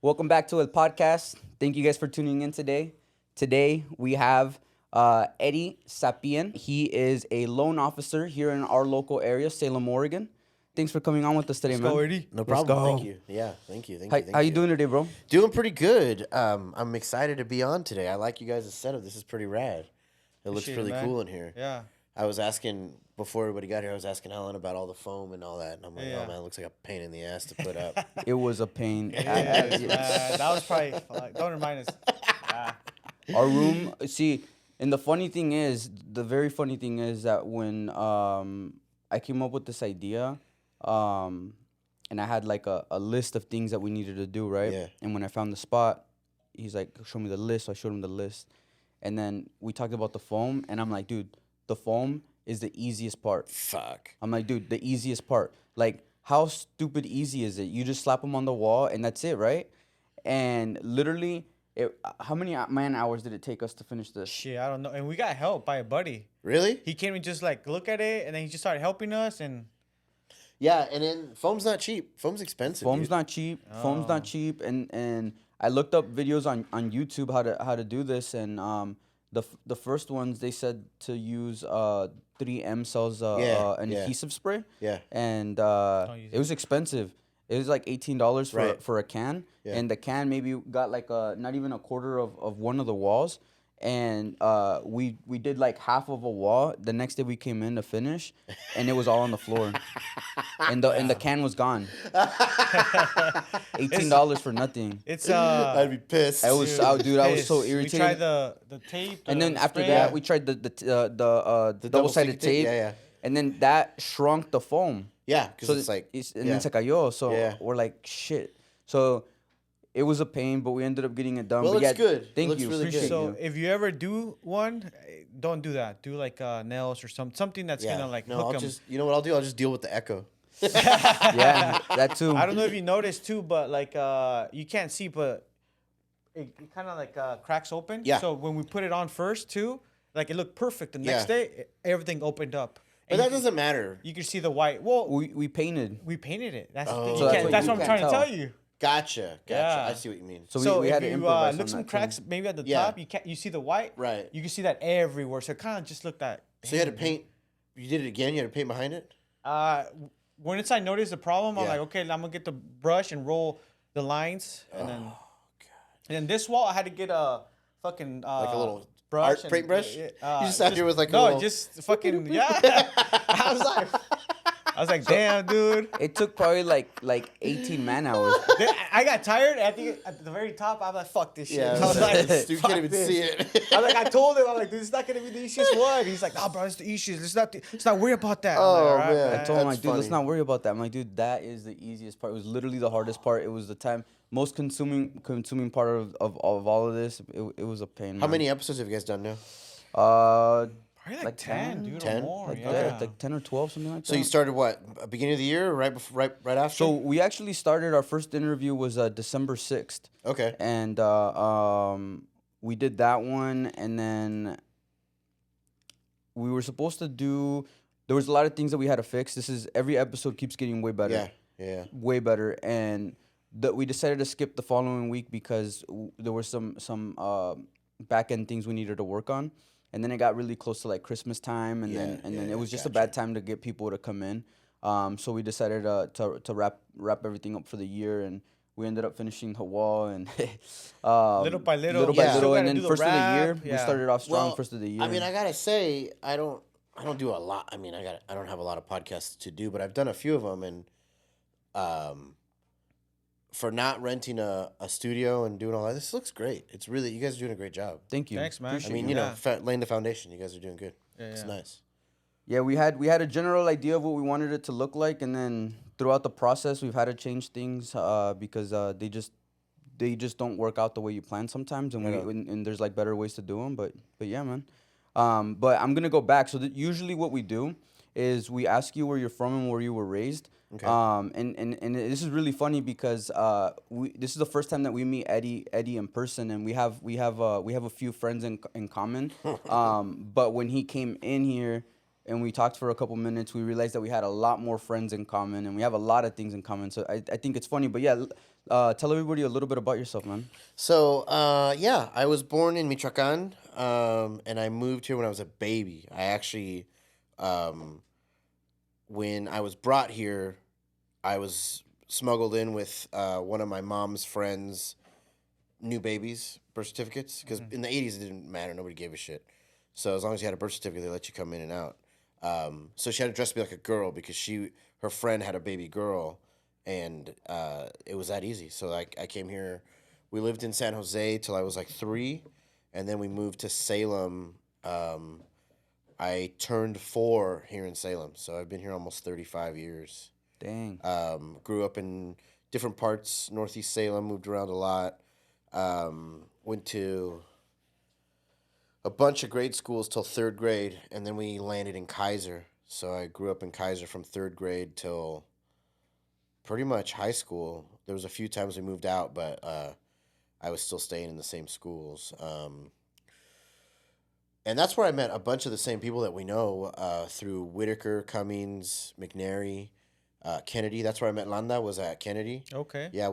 Welcome back to the podcast. Thank you guys for tuning in today. Today we have Eddie Zapien. He is a loan officer here in our local area, Salem, Oregon. Thanks for coming on with us today, Let's man. go, Eddie. No Let's problem. go. Thank you. Yeah, thank you. How you doing today, bro? Doing pretty good. I'm excited to be on today. I like you guys' setup. This is pretty rad. It looks Appreciate it, really man. cool in here. Yeah. I was asking before everybody got here. I was asking Alan about all the foam and all that, and I'm like, Yeah. oh man, it looks like a pain in the ass to put up. It was a pain. Yes, man. That was probably. Don't remind us. Our room, see, and the very funny thing is that when I came up with this idea, and I had like a list of things that we needed to do, right? Yeah. And when I found the spot, he's like, show me the list. So I showed him the list. And then we talked about the foam, and I'm like, dude, the foam is the easiest part. Fuck. I'm like, dude, the easiest part. Like, how stupid easy is it? You just slap them on the wall, and that's it, right? And literally, how many man hours did it take us to finish this? Shit, I don't know. And we got help by a buddy. Really? He came and just like look at it, and then he just started helping us. And Yeah, and then foam's not cheap. Foam's expensive. Foam's dude. not cheap. Foam's not cheap, and I looked up videos on YouTube how to do this, and the first ones they said to use 3M sells an yeah. adhesive spray. Yeah. And use it was expensive. It was like $18 Right. for a can, Yeah. and the can maybe got like not even a quarter of one of the walls. And we did like half of a wall. The next day we came in to finish, and it was all on the floor, and the can was gone. $18 for nothing. it's I'd be pissed. I was, dude, I was so pissed. irritated. We tried the tape. And then after spray. that, we tried the double-sided tape. Yeah. And then that shrunk the foam. Yeah, because So it's like. and yeah. then se cayó. So Yeah. we're like, shit. So it was a pain, but we ended up getting it done. Well, but it's good. It Thank looks you. really Appreciate good. So you. if you ever do one, don't do that. Do like nails or something that's Yeah. gonna like no, hook I'll them. just. You know what I'll do? I'll just deal with the echo. Yeah, that too. I don't know if you noticed too, but like you can't see, but it kind of like cracks open. Yeah. So when we put it on first too, like it looked perfect. The next Yeah. day, everything opened up. But And that doesn't matter. you can see the white. Well, We painted. we painted it. That's the Oh. thing. So You that's can't, what that's you what I'm can't trying to tell. tell you. Gotcha. Yeah. I see what you mean. So we had to if you improvise on look that some too. cracks, maybe at the Yeah. top, you see the white. Right. You can see that everywhere. So it kind of just looked at. So you had to paint. You did it again. You had to paint behind it. Once I noticed the problem, I'm Yeah. like, okay, I'm gonna get the brush and roll the lines, and then. And then this wall, I had to get a fucking Like a little brush, art paintbrush? You You just sat here with like a no, little- just fucking yeah. I was like, damn, dude. It took probably like 18 man hours. Then I got tired. I think at the very top, I'm like, fuck this shit. Yeah. I was like, Dude, you fuck can't even this. see it. I was like, I told him, I'm like, dude, it's not gonna be the easiest one. He's like, nah, bro, it's the easiest. Let's not worry about that. I'm like, Oh, "All right, man. I told him, like, That's dude, let's funny. not worry about that. I'm like, dude, that is the easiest part. It was literally the hardest part. It was the most consuming part of all of this. It was a pain. How man. many episodes have you guys done now? Probably like Like 10, 10? dude, 10? or more. Like, Yeah. like 10 or 12, something like that. So you started what? Beginning of the year, or right before, right after. So we actually started, our first interview was December 6th. okay. And we did that one, and then we were supposed to do, there was a lot of things that we had to fix. Every episode keeps getting way better. Yeah. Yeah. Way better. And we decided to skip the following week because there were some back end things we needed to work on. And then it got really close to like Christmas time, and then it was just a bad time to get people to come in. So we decided to wrap everything up for the year, and we ended up finishing the wall and Little by little. little Yeah. by Still little, gotta and then do the first of the year wrap, we yeah. started off strong. Well, First of the year. I mean, I gotta say, I don't do a lot. I mean, I don't have a lot of podcasts to do, but I've done a few of them, and for not renting a studio and doing all that, this looks great. It's really, you guys are doing a great job. Thank you. Thanks, man. Appreciate I mean, you. you know, Yeah. laying the foundation. You guys are doing good. It's yeah. nice. Yeah, we had a general idea of what we wanted it to look like, and then throughout the process, we've had to change things because they just don't work out the way you plan sometimes, and Yeah. and there's like better ways to do them. But yeah, man. But I'm gonna go back. So usually what we do is we ask you where you're from and where you were raised. Okay. And this is really funny because this is the first time that we meet Eddie in person, and we have a few friends in common. But when he came in here, and we talked for a couple minutes, we realized that we had a lot more friends in common, and we have a lot of things in common. So I think it's funny. But yeah, tell everybody a little bit about yourself, man. So, yeah, I was born in Michoacan, and I moved here when I was a baby. I actually, um, when I was brought here, I was smuggled in with one of my mom's friends' new babies' birth certificates. Because in the 80s, it didn't matter. Nobody gave a shit. So as long as you had a birth certificate, they let you come in and out. So she had to dress me like a girl because her friend had a baby girl, and it was that easy. So I came here. We lived in San Jose till I was like 3, and then we moved to Salem. I turned 4 here in Salem, so I've been here almost 35 years. Dang. Grew up in different parts, Northeast Salem, moved around a lot. Went to a bunch of grade schools till 3rd grade, and then we landed in Kaiser. So I grew up in Kaiser from 3rd grade till pretty much high school. There was a few times we moved out, but I was still staying in the same schools. And that's where I met a bunch of the same people that we know through Whitaker, Cummings, McNary, Kennedy. That's where I met Landa, was at Kennedy. Okay. Yeah,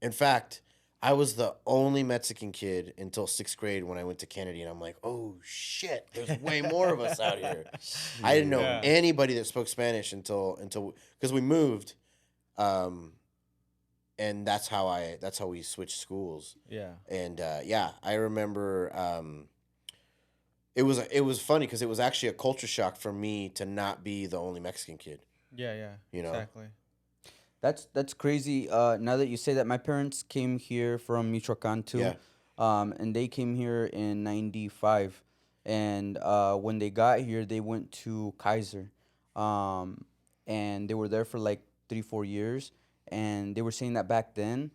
in fact, I was the only Mexican kid until 6th grade when I went to Kennedy, and I'm like, oh shit, there's way more of us out here. I didn't know Yeah. anybody that spoke Spanish until because we moved, and that's how we switched schools. Yeah. And yeah, I remember it was funny because it was actually a culture shock for me to not be the only Mexican kid. Yeah. You know? Exactly. That's crazy. Now that you say that, my parents came here from Michoacan too. Yeah. And they came here in '95, and when they got here, they went to Kaiser, and they were there for like 3-4 years, and they were saying that back then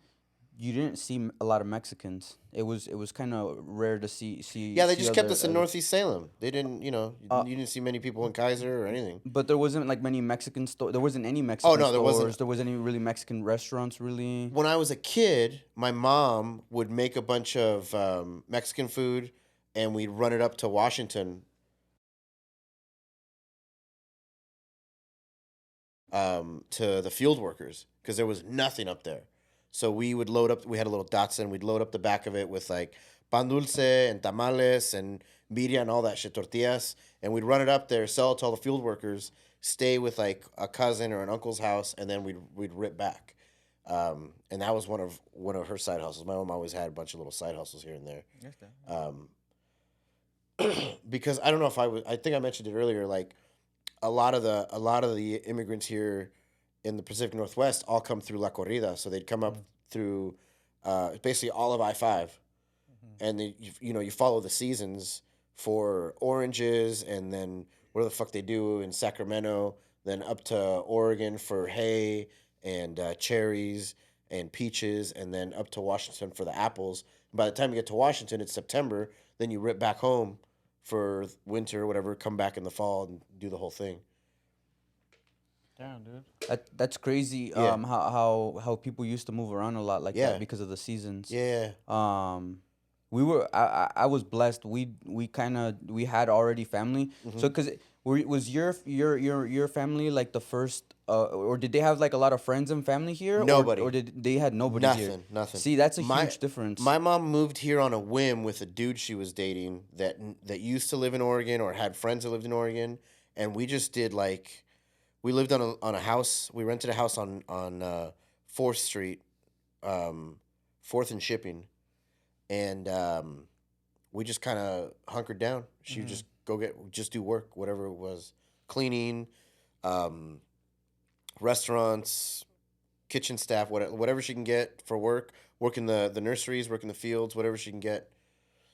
you didn't see a lot of Mexicans. It was kind of rare to see. Yeah, they see just kept other- us in other- Northeast Salem. They didn't, you didn't see many people in Kaiser or anything. But there wasn't like many Mexican stores. There wasn't any Mexican no, stores. there wasn't. There wasn't any really Mexican restaurants, really. When I was a kid, my mom would make a bunch of Mexican food, and we'd run it up to Washington to the field workers because there was nothing up there. So we would load up. We had a little Datsun. We'd load up the back of it with like pan dulce and tamales and birria and all that shit, tortillas, and we'd run it up there, sell it to all the field workers, stay with like a cousin or an uncle's house, and then we'd rip back. And that was one of her side hustles. My mom always had a bunch of little side hustles here and there. Because I don't know if I think I mentioned it earlier. Like a lot of the immigrants here in the Pacific Northwest all come through La Corrida, so they'd come up through basically all of I-5, and then you follow the seasons for oranges, and then what the fuck they do in Sacramento, then up to Oregon for hay and cherries and peaches, and then up to Washington for the apples. And by the time you get to Washington, it's September. Then you rip back home for winter or whatever, come back in the fall and do the whole thing. Damn, dude. That's crazy. Yeah. How people used to move around a lot like Yeah. that because of the seasons. Yeah. I was blessed. We had already family. So because was your family like the first or did they have like a lot of friends and family here? Nobody. Or did they had nobody here? Nothing. See, that's a huge difference. My mom moved here on a whim with a dude she was dating that used to live in Oregon or had friends that lived in Oregon, and we just did like, we lived on a house. We rented a house on 4th Street, 4th and Shipping, and we just kind of hunkered down. She would just just do work, whatever it was, cleaning, restaurants, kitchen staff, whatever she can get for work in the nurseries, work in the fields, whatever she can get.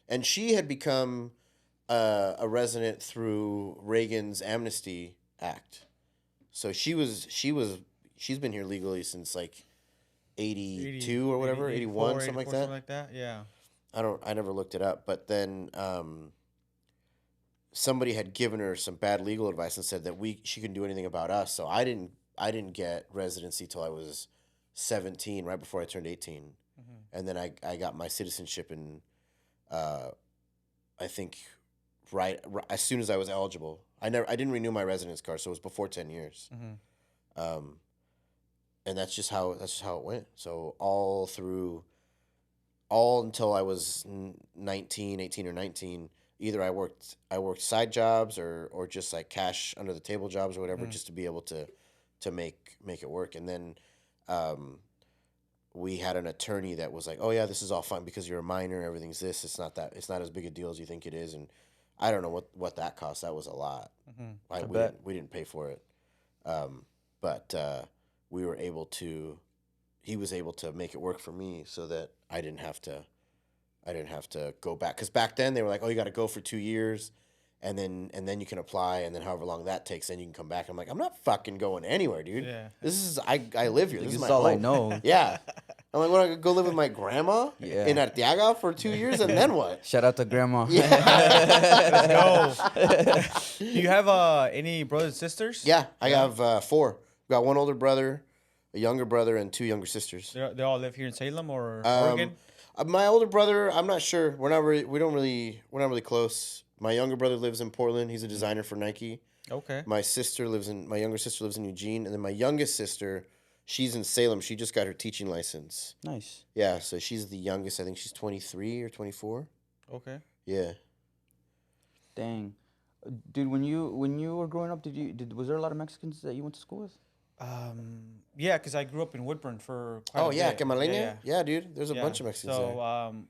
And she had become a resident through Reagan's Amnesty Act. So she's been here legally since like 82 or whatever, 81, something like that. Something like that, yeah. I never looked it up, but then somebody had given her some bad legal advice and said that she couldn't do anything about us. So I didn't get residency till I was 17, right before I turned 18. And then I got my citizenship in I think as soon as I was eligible. I didn't renew my residence card, so it was before 10 years. And that's just how it went. So all until I was 18 or 19, either I worked side jobs or just like cash under the table jobs or whatever, just to be able to make it work. And then we had an attorney that was like, "Oh yeah, this is all fine because you're a minor. Everything's this. It's not as big a deal as you think it is." And I don't know what that cost. That was a lot. We didn't pay for it, but we were able to. He was able to make it work for me so that I didn't have to go back. Because back then they were like, "Oh, you got to go for 2 years, and then you can apply, and then however long that takes, then you can come back." I'm like, I'm not fucking going anywhere, dude. Yeah. This is I live here. This is my all home. I know. Yeah. I'm like, want to go live with my grandma in Arteaga for 2 years, and then what? Shout out to grandma. Let's go. Do you have any brothers and sisters? Yeah, I have 4. Got one older brother, a younger brother, and 2 younger sisters. They all live here in Salem or Oregon? My older brother, I'm not sure. We're not really close. My younger brother lives in Portland. He's a designer for Nike. Okay. My younger sister lives in Eugene, and then my youngest sister, she's in Salem. She just got her teaching license. Nice. Yeah, so she's the youngest. I think she's 23 or 24. Okay. Yeah. Dang. Dude, when you were growing up, was there a lot of Mexicans that you went to school with? Yeah, because I grew up in Woodburn for quite a bit. Camaleña? Yeah, dude. There's a bunch of Mexicans there. So,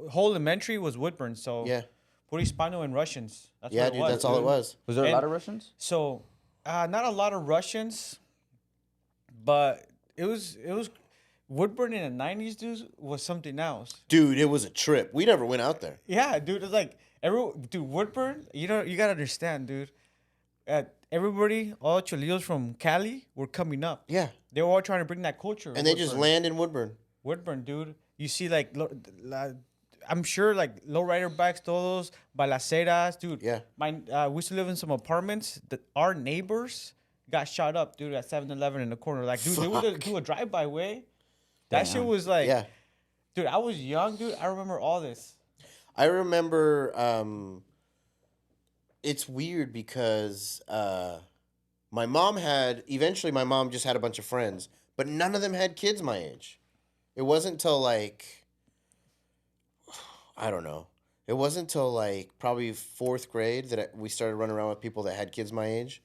whole elementary was Woodburn, so Yeah. puro Hispano and Russians. That's Yeah, what it dude, was, that's all it was. Was there a And- lot of Russians? So, not a lot of Russians, but it was Woodburn in the 90s, dude, was something else. Dude, it was a trip. We never went out there. Yeah, dude, it's like Woodburn, you gotta understand, dude. Everybody, all Cholillos from Cali were coming up. Yeah. They were all trying to bring that culture. And they just land in Woodburn. Woodburn, dude. You see, like, I'm sure, like, lowrider bikes, todos, balaceras, dude. Yeah. We used to live in some apartments that our neighbors got shot up, dude, at 7-Eleven in the corner. Like, dude, they would do a drive-by way. That shit was like, Yeah. dude, I was young, dude. I remember all this. I remember it's weird because my mom just had a bunch of friends, but none of them had kids my age. It wasn't till like, I don't know. It wasn't till like probably 4th grade that we started running around with people that had kids my age.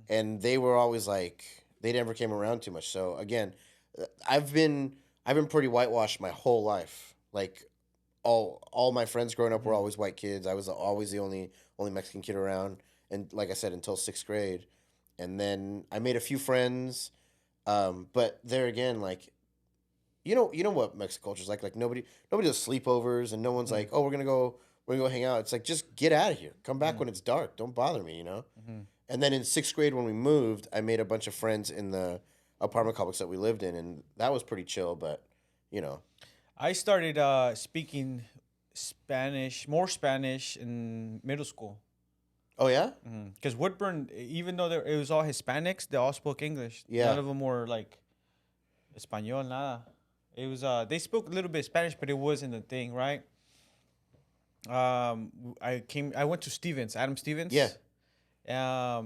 And they were always like, they never came around too much. So again, I've been pretty whitewashed my whole life. Like all my friends growing up were always white kids. I was always the only Mexican kid around. And like I said, until 6th grade. And then I made a few friends. But there again, like, you know what Mexican culture is like. Like nobody does sleepovers, and no one's like, "Oh, we're gonna go hang out." It's like, just get out of here. Come back when it's dark. Don't bother me, you know. And then in 6th grade, when we moved, I made a bunch of friends in the apartment complex that we lived in, and that was pretty chill. But you know, I started speaking more Spanish in middle school. Oh yeah. Because Woodburn, even though it was all Hispanics, they all spoke English. Yeah. None of them were like Espanol, nada. It was they spoke a little bit Spanish, but it wasn't a thing, right? I went to Adam Stevens. Yeah.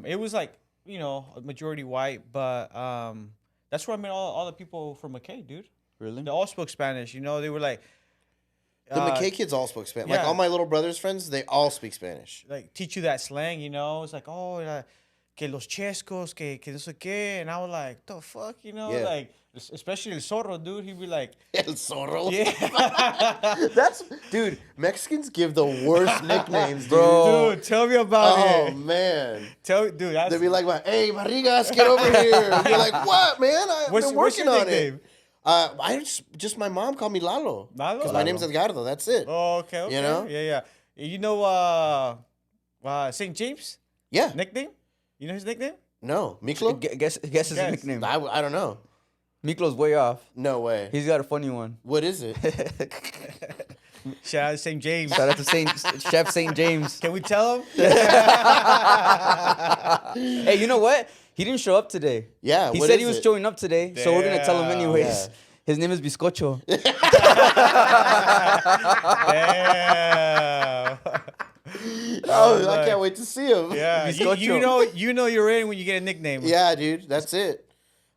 It was like, a majority white, but that's where I met all the people from McKay, dude. Really? They all spoke Spanish. They were like The McKay kids all spoke Spanish. Like yeah. all my little brother's friends, they all speak Spanish. like teach you that slang, It's like, que los chescos, que no sé qué, and I was like, the fuck, Yeah. like especially El Zorro, dude. He'd be like, El Zorro. yeah, Dude, Mexicans give the worst nicknames, dude. Bro. dude, tell me about Oh it. man. Dude, that's They'd be like, "Hey, Barrigas, get over here." And you're like, "What, man? I've been what's working your on nickname? it." I just my mom called me Lalo. Lalo? Because my name's Edgardo. That's it. Oh, okay. You know? Yeah. St. James Yeah. nickname? You know his nickname? No. Miklo? Guess his Guess. nickname. I don't know. Miklo's way off. No way. He's got a funny one. What is it? Shout out to St. James. Shout out to Chef St. James. Can we tell him? Hey, you know what? He didn't show up today. Yeah. He what said is he was it? showing up today, so we're gonna tell him Damn. anyways. Yeah. His name is Bizcocho. Damn. Oh, I can't wait to see him. Yeah, you know you're in when you get a nickname. Yeah, dude, that's it.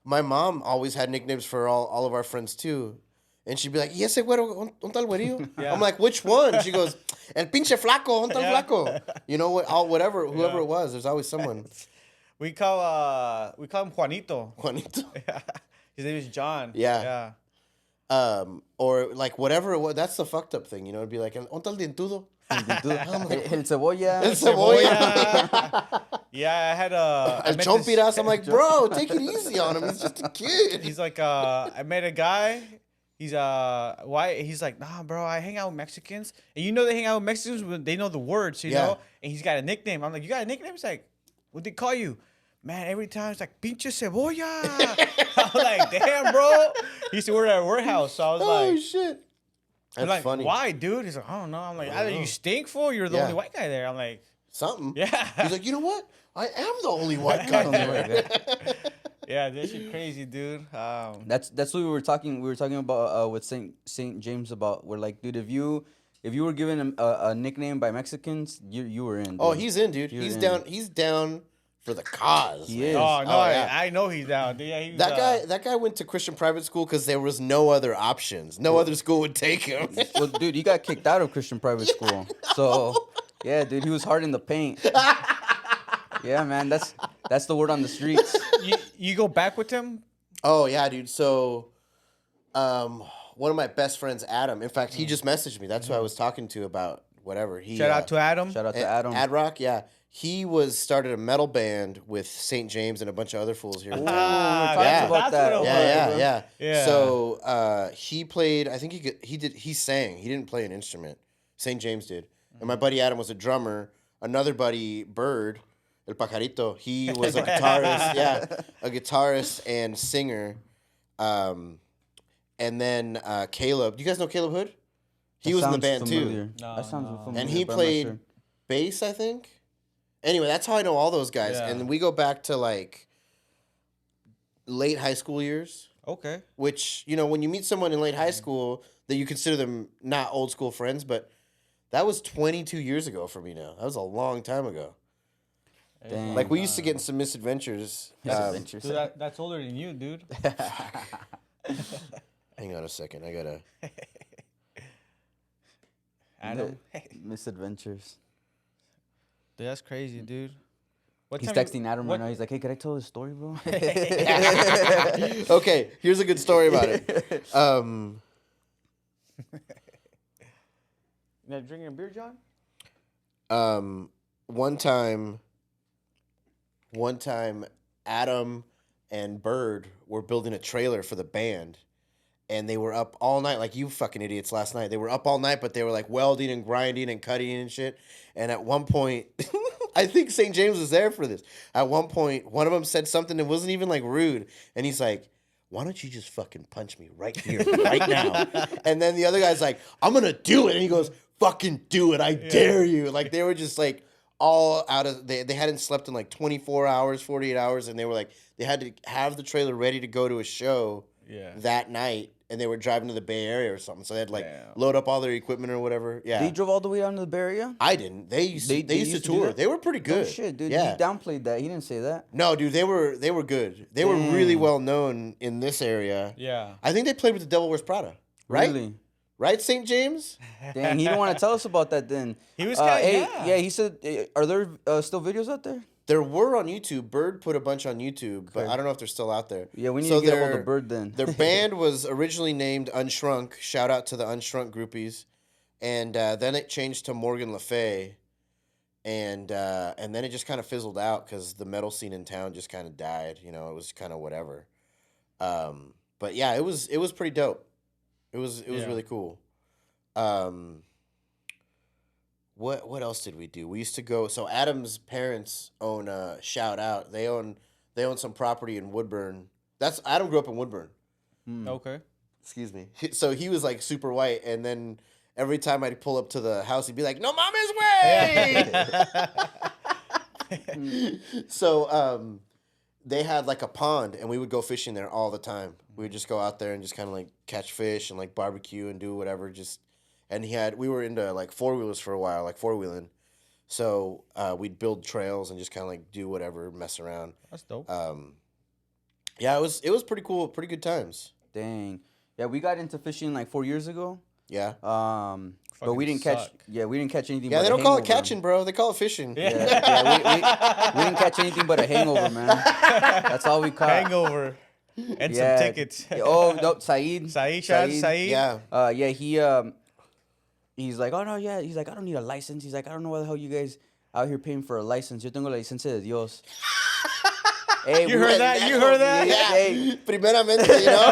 My mom always had nicknames for all of our friends too. And she'd be like, ¿Y ese güero, un tal güerillo? Yeah. I'm like, which one? She goes, El pinche flaco, un tal flaco. You know what? Whoever it was, there's always someone. We call him Juanito. Juanito. His name is John. Yeah. Yeah. Or like whatever it was. That's the fucked up thing, you know? It'd be like, un tal dientudo. El cebolla. El cebolla. Yeah, I had El chompiras. I'm like, bro, take it easy on him. He's just a kid. He's like, I met a guy. He's white. He's like, nah, bro, I hang out with Mexicans, and you know they hang out with Mexicans when they know the words, you know. And he's got a nickname. I'm like, you got a nickname? He's like, what they call you? Man, every time it's like pinche cebolla. I was like, damn, bro. He used to work at a warehouse, so I was Oh, like, shit. I'm That's like, funny. why, dude? He's like, I don't know. I'm like, either you stink, fool, or you're the only white guy there. I'm like, Something. yeah. He's like, you know what? I am the only white guy there. Yeah, this shit crazy, dude. That's what we were talking. We were talking about with Saint James about. We're like, dude, if you were given a nickname by Mexicans, you were in. Dude. Oh, he's in, dude. You're He's in. down. He's down for the cause. He man. is. Oh no, yeah. I know he's down. Yeah, he was, That guy went to Christian private school because there was no other options. No other school would take him. Well, dude, you got kicked out of Christian private school. So, yeah, dude, he was hard in the paint. Yeah, man, that's the word on the streets. You go back with him? Oh yeah, dude. So, one of my best friends, Adam. In fact, he just messaged me. That's who I was talking to about whatever. He Shout out to Adam. Shout out to Adam. Adrock. Yeah, he started a metal band with St. James and a bunch of other fools here. Ooh, we Ah, talked yeah. about that's that. what it Yeah, was. yeah. Yeah. So he played. I think he sang. He didn't play an instrument. St. James did. And my buddy Adam was a drummer. Another buddy, Bird, El Pajarito. He was a guitarist. Yeah, a guitarist and singer. And then Caleb. Do you guys know Caleb Hood? He was in the band too. That sounds familiar. And he but I'm not played sure. bass, I think. Anyway, that's how I know all those guys. Yeah. And we go back to like late high school years. Okay. Which, you know, when you meet someone in late high school, that you consider them not old school friends, but that was 22 years ago for me now. That was a long time ago. Dang. Like, we used to get in some misadventures. Misadventures. Dude, that's older than you, dude. Hang on a second. I gotta... Adam. Misadventures. Dude, that's crazy, dude. What He's time texting Adam right now. He's like, "Hey, could I tell this story, bro?" Okay, here's a good story about it. You not drinking a beer, John? One time, Adam and Bird were building a trailer for the band, and they were up all night, like you fucking idiots last night. They were up all night, but they were like welding and grinding and cutting and shit. And at one point, I think St. James was there for this. At one point, one of them said something that wasn't even like rude, and he's like, "Why don't you just fucking punch me right here, right now?" And then the other guy's like, "I'm gonna do it," and he goes, "Fucking do it, I dare you!" Like, they were just like all out of they hadn't slept in like 24 hours, 48 hours, and they were like, they had to have the trailer ready to go to a show that night, and they were driving to the Bay Area or something, so they had to like load up all their equipment or whatever. Yeah, They drove all the way down to the Bay Area. I didn't. They used to do tour. that? They were pretty good. Oh shit, dude. Yeah. He downplayed that. He didn't say that. No, dude, they were good. They were really well known in this area. Yeah. I think they played with the Devil Wears Prada. Right? Really? Right, St. James? Dang, he didn't want to tell us about that then. He was kinda- hey, yeah. he said, are there still videos out there? There were on YouTube. Bird put a bunch on YouTube, but I don't know if they're still out there. Yeah, we need to get up on the Bird then. Their band was originally named Unshrunk. Shout out to the Unshrunk groupies. And then it changed to Morgan Le Fay. And then it just kind of fizzled out because the metal scene in town just kind of died. You know, it was kind of whatever. But yeah, it was pretty dope. It was really cool. What else did we do? We used to go. So Adam's parents own shout out. They own some property in Woodburn. That's Adam grew up in Woodburn. Okay. Excuse me. So he was like super white, and then every time I'd pull up to the house, he'd be like, "No mama's way." So they had like a pond, and we would go fishing there all the time. We would just go out there and just kind of like catch fish and like barbecue and do whatever. We were into like 4-wheelers for a while, like 4-wheeling. So we'd build trails and just kind of like do whatever, mess around. That's dope. Yeah, it was pretty cool, pretty good times. Dang. Yeah, we got into fishing like 4 years ago. Yeah. But we didn't catch. suck. Yeah, we didn't catch anything. Yeah, but they a don't call it hangover. catching, bro. They call it fishing. We didn't catch anything but a hangover, man. That's all we caught. Hangover. And Yeah. some tickets. Oh no, Saeed. Saeed, shout out to Saeed. Yeah. He's like, oh no, yeah. He's like, I don't need a license. He's like, I don't know why the hell you guys out here paying for a license. Yo tengo la licencia de Dios. Hey, You heard that? You heard that? Yeah. Hey. Primeramente, you know?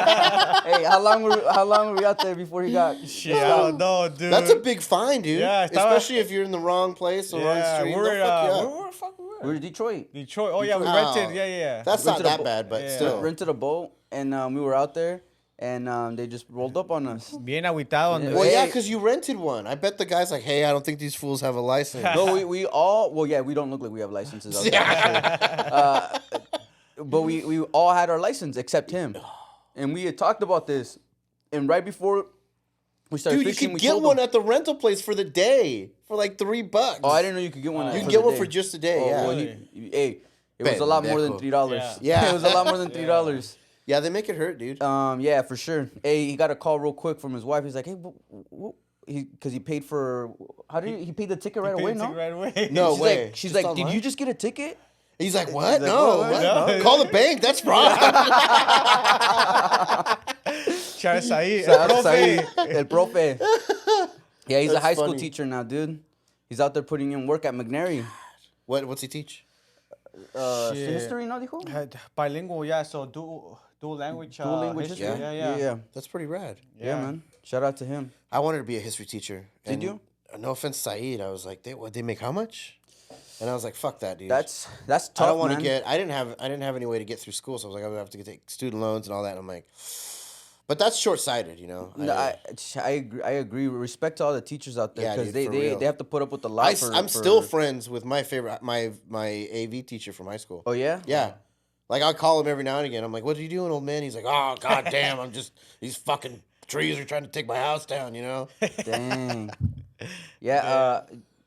Hey, how long were we out there before he got? Shit, I don't know, dude. That's a big fine, dude. Yeah, especially if you're in the wrong place or wrong street. We're They'll fuck you up. where the fuck we We were in Detroit. Detroit. Oh yeah, we Oh. rented. Yeah. That's not Rented a that bo- bad, but Yeah. still. Rented a boat, and we were out there, and they just rolled up on us. Bien aguitado on Yeah. the. Well, Hey. yeah, because you rented one. I bet the guy's like, hey, I don't think these fools have a license. No, we all. Well, yeah, we don't look like we have licenses. Out there. But we all had our license except him, and we had talked about this, and right before we started Dude, you fishing, could we get told one him, at the rental place for the day for like $3. Oh, I didn't know you could get one. You for can get the one day. for just a day, Oh, yeah. well, hey, it was a lot more than Pendejo. $3. Yeah. It was a lot more than $3. Yeah, they make it hurt, dude. Yeah, for sure. Hey, he got a call real quick from his wife. He's like, hey, because he paid for. How did he paid the ticket right away? No. Right away. No She's way. like, she's Just like, did online? you just get a ticket? He's like, what? He's like, No. what? What? No. Call the bank. That's fraud. Shout out Saeed. Shout out El to profe. Saeed, El profe. Yeah, he's a That's high school funny. teacher now, dude. He's out there putting in work at McNary. What's he teach? Shit. History, no, dijo? Bilingual, yeah. So dual language. Dual language history. history. Yeah. That's pretty rad. Yeah, man. Shout out to him. I wanted to be a history teacher. Did and you? No offense, Saeed. I was like, they make how much? And I was like, fuck that, dude. That's tough, I don't want to man. get. I didn't have any way to get through school, so I was like, I'm gonna have to take student loans and all that. And I'm like, but that's short sighted, you know. No, I agree. I agree. Respect to all the teachers out there Yeah, because dude, for they real. have to put up with a lot. I'm still friends with my favorite my AV teacher from high school. Oh yeah. Yeah. Like I'll call him every now and again. I'm like, "What are you doing, old man?" He's like, "Oh, goddamn, I'm just these fucking trees are trying to take my house down," you know. Dang. Yeah.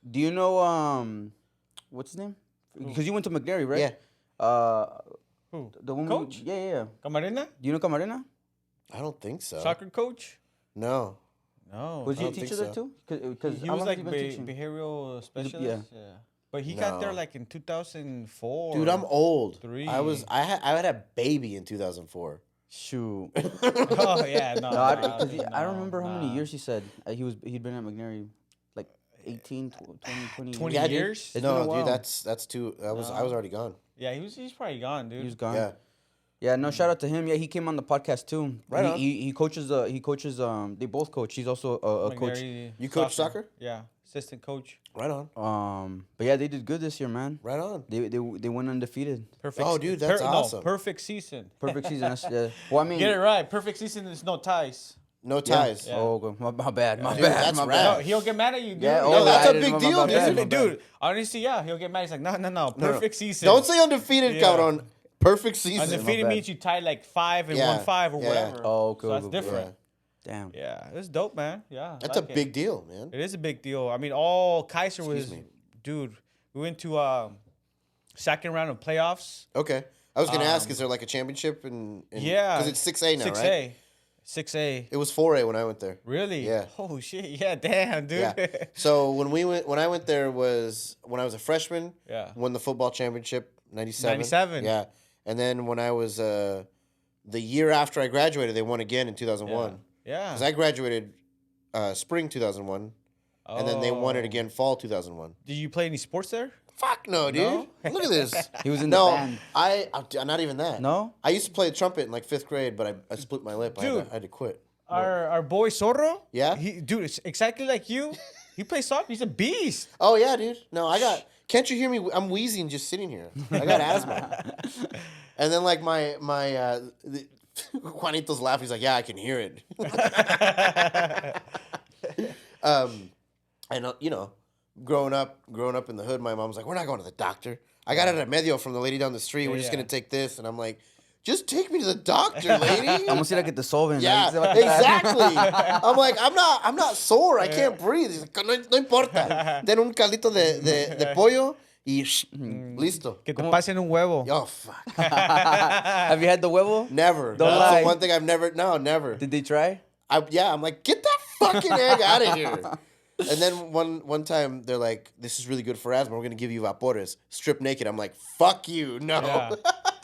Do you know what's his name? Because you went to McNary, right? Yeah. Who? The one. Coach? Yeah. Camarena? Do you know Camarena? I don't think so. Soccer coach? No. No. Was I he a don't think teacher there so. too? Because He was like behavioral specialist. yeah. But he got there No. like in 2004. Dude, I'm old. Three. I had a baby in 2004. Shoot. Oh yeah, no. No, no, I don't remember how many nah. years he said he'd been at McNary, like 18, 20 20 years. dude. years? It's been a No, while. dude, that's too. I was already gone. Yeah, he's probably gone, dude. He was gone. Yeah. Yeah, no, shout out to him. Yeah, he came on the podcast too. Right on. He coaches. They both coach. He's also a coach. McNary You coach soccer? Yeah, assistant coach. Right on. But yeah, they did good this year, man. Right on. They went undefeated. Perfect. Oh, dude, that's awesome. No, perfect season. Perfect season. Yeah. Well, I mean, Get it right. Perfect season is no ties. No ties. Yeah. Oh, okay. My bad. My Dude, bad. that's my rad. bad. No, he'll get mad at you, dude. Yeah, No, that's I a didn't big know, deal, my bad, dude. my bad. Dude, honestly, yeah, he'll get mad. He's like, no, perfect season. Don't say undefeated, Yeah. cabron. Perfect season. undefeated bad. means you tied like 5 and Yeah, 1-5 or yeah. whatever. Oh, okay, So that's okay, different. Damn. Yeah, it's dope, man. Yeah, I That's like a it. big deal, man. It is a big deal. I mean, all Kaiser was, Excuse me. dude. We went to second round of playoffs. Okay. I was gonna ask, is there like a championship in Yeah, because it's 6A now, 6A. right? 6A. It was 4A when I went there. Really? Yeah. Oh shit! Yeah, damn, dude. Yeah. So when I went there was when I was a freshman. Yeah. Won the football championship 97. 97. Yeah. And then when I was the year after I graduated, they won again in 2001. Yeah. Because I graduated spring 2001, and then they won it again fall 2001. Did you play any sports there? Fuck no, dude. No? Look at this. He was in the No, band. I not even that. No? I used to play the trumpet in like 5th grade, but I split my lip. Dude. I had to quit. Our boy Zorro. Yeah? Dude, it's exactly like you. He plays soccer. He's a beast. Oh yeah, dude. No, I got. Can't you hear me? I'm wheezing just sitting here. I got asthma. And then like Juanito's laughing. He's like, yeah, I can hear it. And you know, growing up in the hood, my mom's like, we're not going to the doctor. I got it at Medio from the lady down the street. We're just yeah. gonna take this, and I'm like, just take me to the doctor, lady. Vamos a ir a que te soben. Yeah, exactly. I'm like, I'm not sore. I can't breathe. He's like, no importa. Ten un caldito de pollo y listo. Que te pasen un huevo. Oh, fuck. Have you had the huevo? Never. Don't That's lie. the one thing I've never. No, never. Did they try? I'm like, get that fucking egg out of here. And then one time they're like, this is really good for asthma. We're gonna give you vapores, strip naked. I'm like, fuck you, no. Yeah.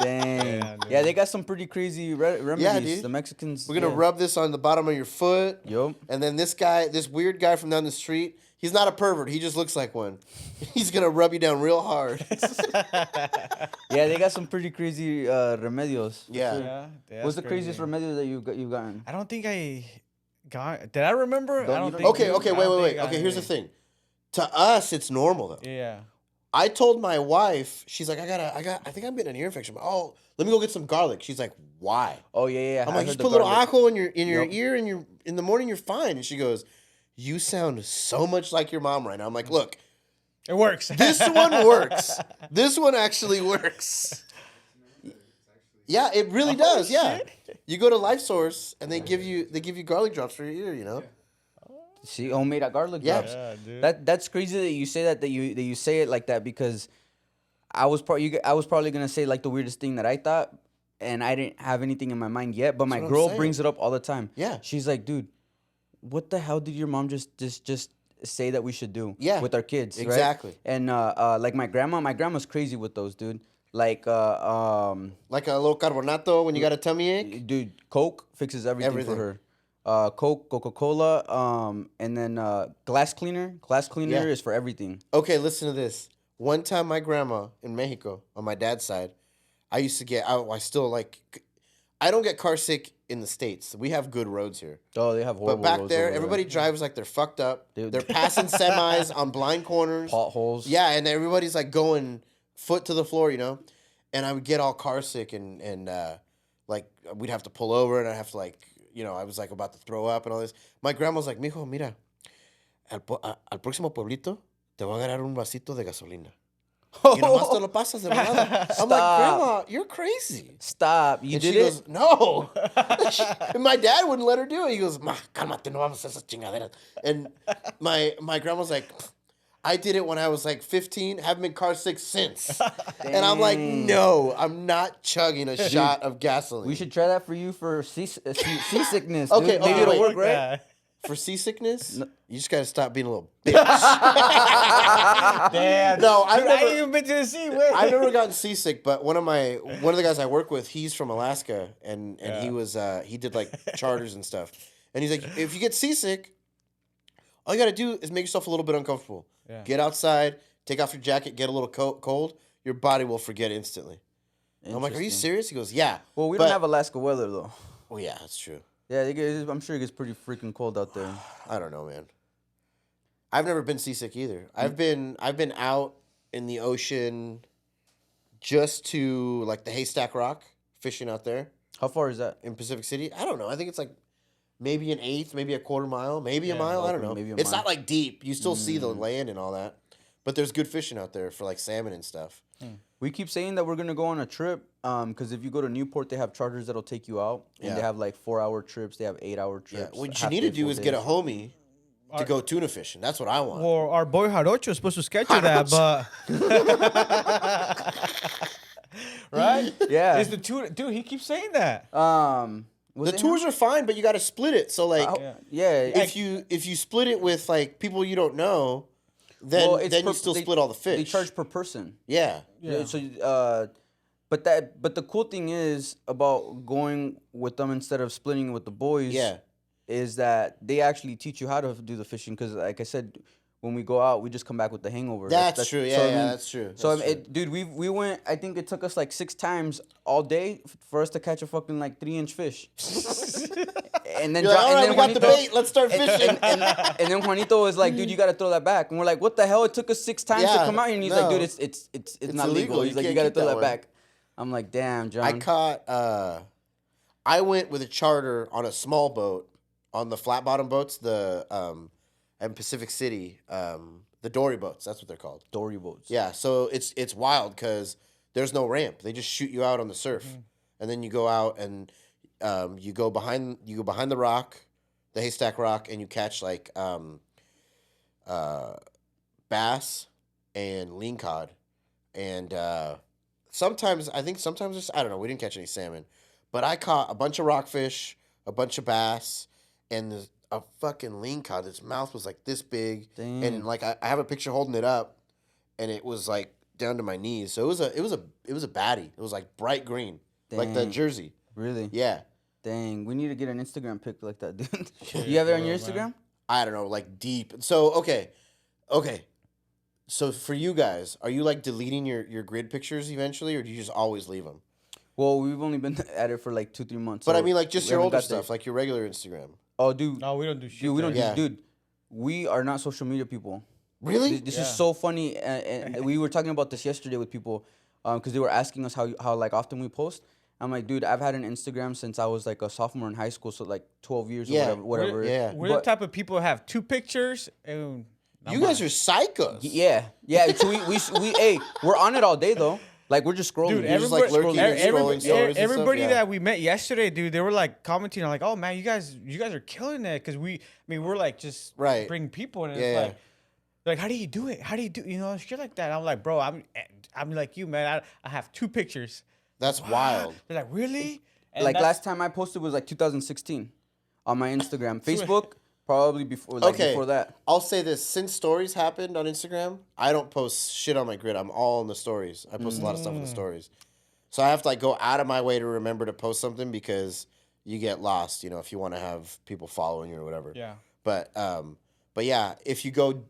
Dang. Yeah, they got some pretty crazy remedies. dude. The Mexicans. We're gonna rub this on the bottom of your foot. Yup. And then this weird guy from down the street, he's not a pervert. He just looks like one. He's gonna rub you down real hard. Yeah, they got some pretty crazy remedios. Yeah. Sure. Yeah, What's the craziest remedio that you've gotten? I don't think I got. Did I remember? I Don't- don't you think. Okay, I don't wait. think I- Okay, here's the thing. To us, it's normal though. Yeah. I told my wife, she's like, I think I'm getting an ear infection. Oh, let me go get some garlic. She's like, why? Oh yeah. I'm I like, heard just the put a little garlic. ajo in your Yep. ear, and in the morning you're fine. And she goes, you sound so much like your mom right now. I'm like, look, It works. this one works. This one actually works. Yeah, it really does. Yeah, you go to Life Source and they give you garlic drops for your ear. You know. See, homemade garlic Yeah. drops. Yeah, dude. That's crazy that you say that you say it like that, because I was probably gonna say like the weirdest thing that I thought, and I didn't have anything in my mind yet. But my what I'm girl saying. brings it up all the time. Yeah. She's like, dude, what the hell did your mom just say that we should do? Yeah. With our kids, right? Exactly. And like my grandma's crazy with those, dude. Like Like a little carbonato when you got a tummy ache. dude, Coke fixes everything Everything. for her. Coke, Coca-Cola, and then glass cleaner. Glass cleaner Yeah. is for everything. Okay, listen to this. One time, my grandma in Mexico, on my dad's side, I used to get. I still like. I don't get car sick in the States. We have good roads here. Oh, they have horrible But back roads there, over everybody drives like they're fucked up. Dude. They're passing semis on blind corners. potholes. Yeah, and everybody's like going foot to the floor, you know? And I would get all car sick and like we'd have to pull over and I'd have to like, I was like about to throw up and all this. My grandma's like, mijo, mira, al próximo pueblito te voy a agarrar un vasito de gasolina. Y nomás te lo pasas de volada. I'm like, Grandma, you're crazy. Stop. You And did she it? goes, no. And my dad wouldn't let her do it. He goes, ma, cálmate, no vamos a hacer esas chingaderas. And my grandma's like, I did it when I was like 15. Haven't been car sick since. And I'm like, Dang. no, I'm not chugging a shot of gasoline. We should try that for you for seasickness. Okay, dude. Maybe okay, it'll wait. work, right? Yeah. For seasickness, you just got to stop being a little bitch. Damn. No, I've Dude, I never- ain't even been to the sea. Wait. I've never gotten seasick, but one of the guys I work with, he's from Alaska, and he did like charters and stuff, and he's like, if you get seasick, all you got to do is make yourself a little bit uncomfortable. Yeah. Get outside, take off your jacket, get a little cold. Your body will forget instantly. I'm like, are you Interesting. serious? He goes, yeah. Well, we but- don't have Alaska weather though. Oh yeah, that's true. Yeah, I'm sure it gets pretty freaking cold out there. I don't know, man. I've never been seasick either. I've been out in the ocean just to like the Haystack Rock, fishing out there How far is that? in Pacific City. I don't know. I think it's like maybe an eighth, maybe a quarter mile, maybe a mile. I don't okay, know. maybe a It's mile. not like deep. You still see the land and all that. But there's good fishing out there for like salmon and stuff. We keep saying that we're gonna go on a trip, because if you go to Newport, they have charters that'll take you out, and Yeah. they have like 4-hour trips. They have 8-hour Yeah. trips. What you half need day, to do full is get a days. homie to go tuna fishing. That's what I want. Well, our boy Jarocho is supposed to schedule that, but right? Yeah. It's the tour, dude. He keeps saying that. Was The it tours are fine, but you got to split it. So like, him? Yeah. if you split it with like people you don't know, then Well, it's then per- you still they- split all the fish. They charge per person. Yeah. Yeah. So, but the cool thing is about going with them instead of splitting with the boys. Yeah. Is that they actually teach you how to do the fishing, because, like I said, when we go out, we just come back with the hangover. That's true. Yeah, so, I yeah, mean, that's true. So I That's mean, dude, we went. I think it took us like 6 times all day for us to catch a fucking like 3-inch fish. And then You're like, all right, we got the Juanito- bait. Let's start fishing. and then Juanito was like, dude, you got to throw that back. And we're like, what the hell? It took us 6 times to Yeah, come out here. And he's no. like, dude, it's not illegal. legal. He's You like, you can't got to keep throw that that one. back. I'm like, damn, John. I caught. I went with a charter on a small boat, on the flat bottom boats, in Pacific City, the dory boats. That's what they're called. dory boats. Yeah, so it's wild because there's no ramp. They just shoot you out on the surf, and then you go out and you go behind the rock, the haystack rock, and you catch like bass and lean cod, and sometimes I don't know. We didn't catch any salmon, but I caught a bunch of rockfish, a bunch of bass, and a fucking lean cod. Its mouth was like this big, Dang. and like I have a picture holding it up, and it was like down to my knees. So it was a baddie. It was like bright green, like the Dang. jersey. Really? Yeah. Dang. We need to get an Instagram pic like that, dude. Yeah, You have it on your for real, man. Instagram? I don't know, like deep. So okay. So for you guys, are you like deleting your grid pictures eventually, or do you just always leave them? Well, we've only been at it for like 2-3 months. But I so mean, like just we your haven't older got there. stuff, like your regular Instagram. Oh, dude. No, we don't do shit. Dude, we don't. Yeah. Dude, we are not social media people. Really? This Yeah. is so funny, and we were talking about this yesterday with people, because they were asking us how like often we post. I'm like, dude, I've had an Instagram since I was like a sophomore in high school, so like 12 years Yeah. or whatever. Yeah. We're But- the type of people who have 2 pictures and You guys are psychos. Yeah. So we hey, we're on it all day though. Like we're just scrolling. Dude, You're just, like, everybody, lurking and scrolling stories and stuff, everybody yeah. that we met yesterday, dude, they were like commenting on like, "Oh man, you guys are killing it," because we're like just Right. bring people and Yeah, it's yeah. like, how do you do it? How do you do shit like that? I'm like, bro, I'm like you, man. I have 2 pictures. That's wild. They're like, really? And Like that's- last time I posted was like 2016 on my Instagram. Facebook probably before before that. I'll say this: since stories happened on Instagram, I don't post shit on my grid. I'm all in the stories. I post a lot of stuff in the stories, so I have to like go out of my way to remember to post something because you get lost. You know, if you want to have people following you or whatever. Yeah. But yeah, if you go,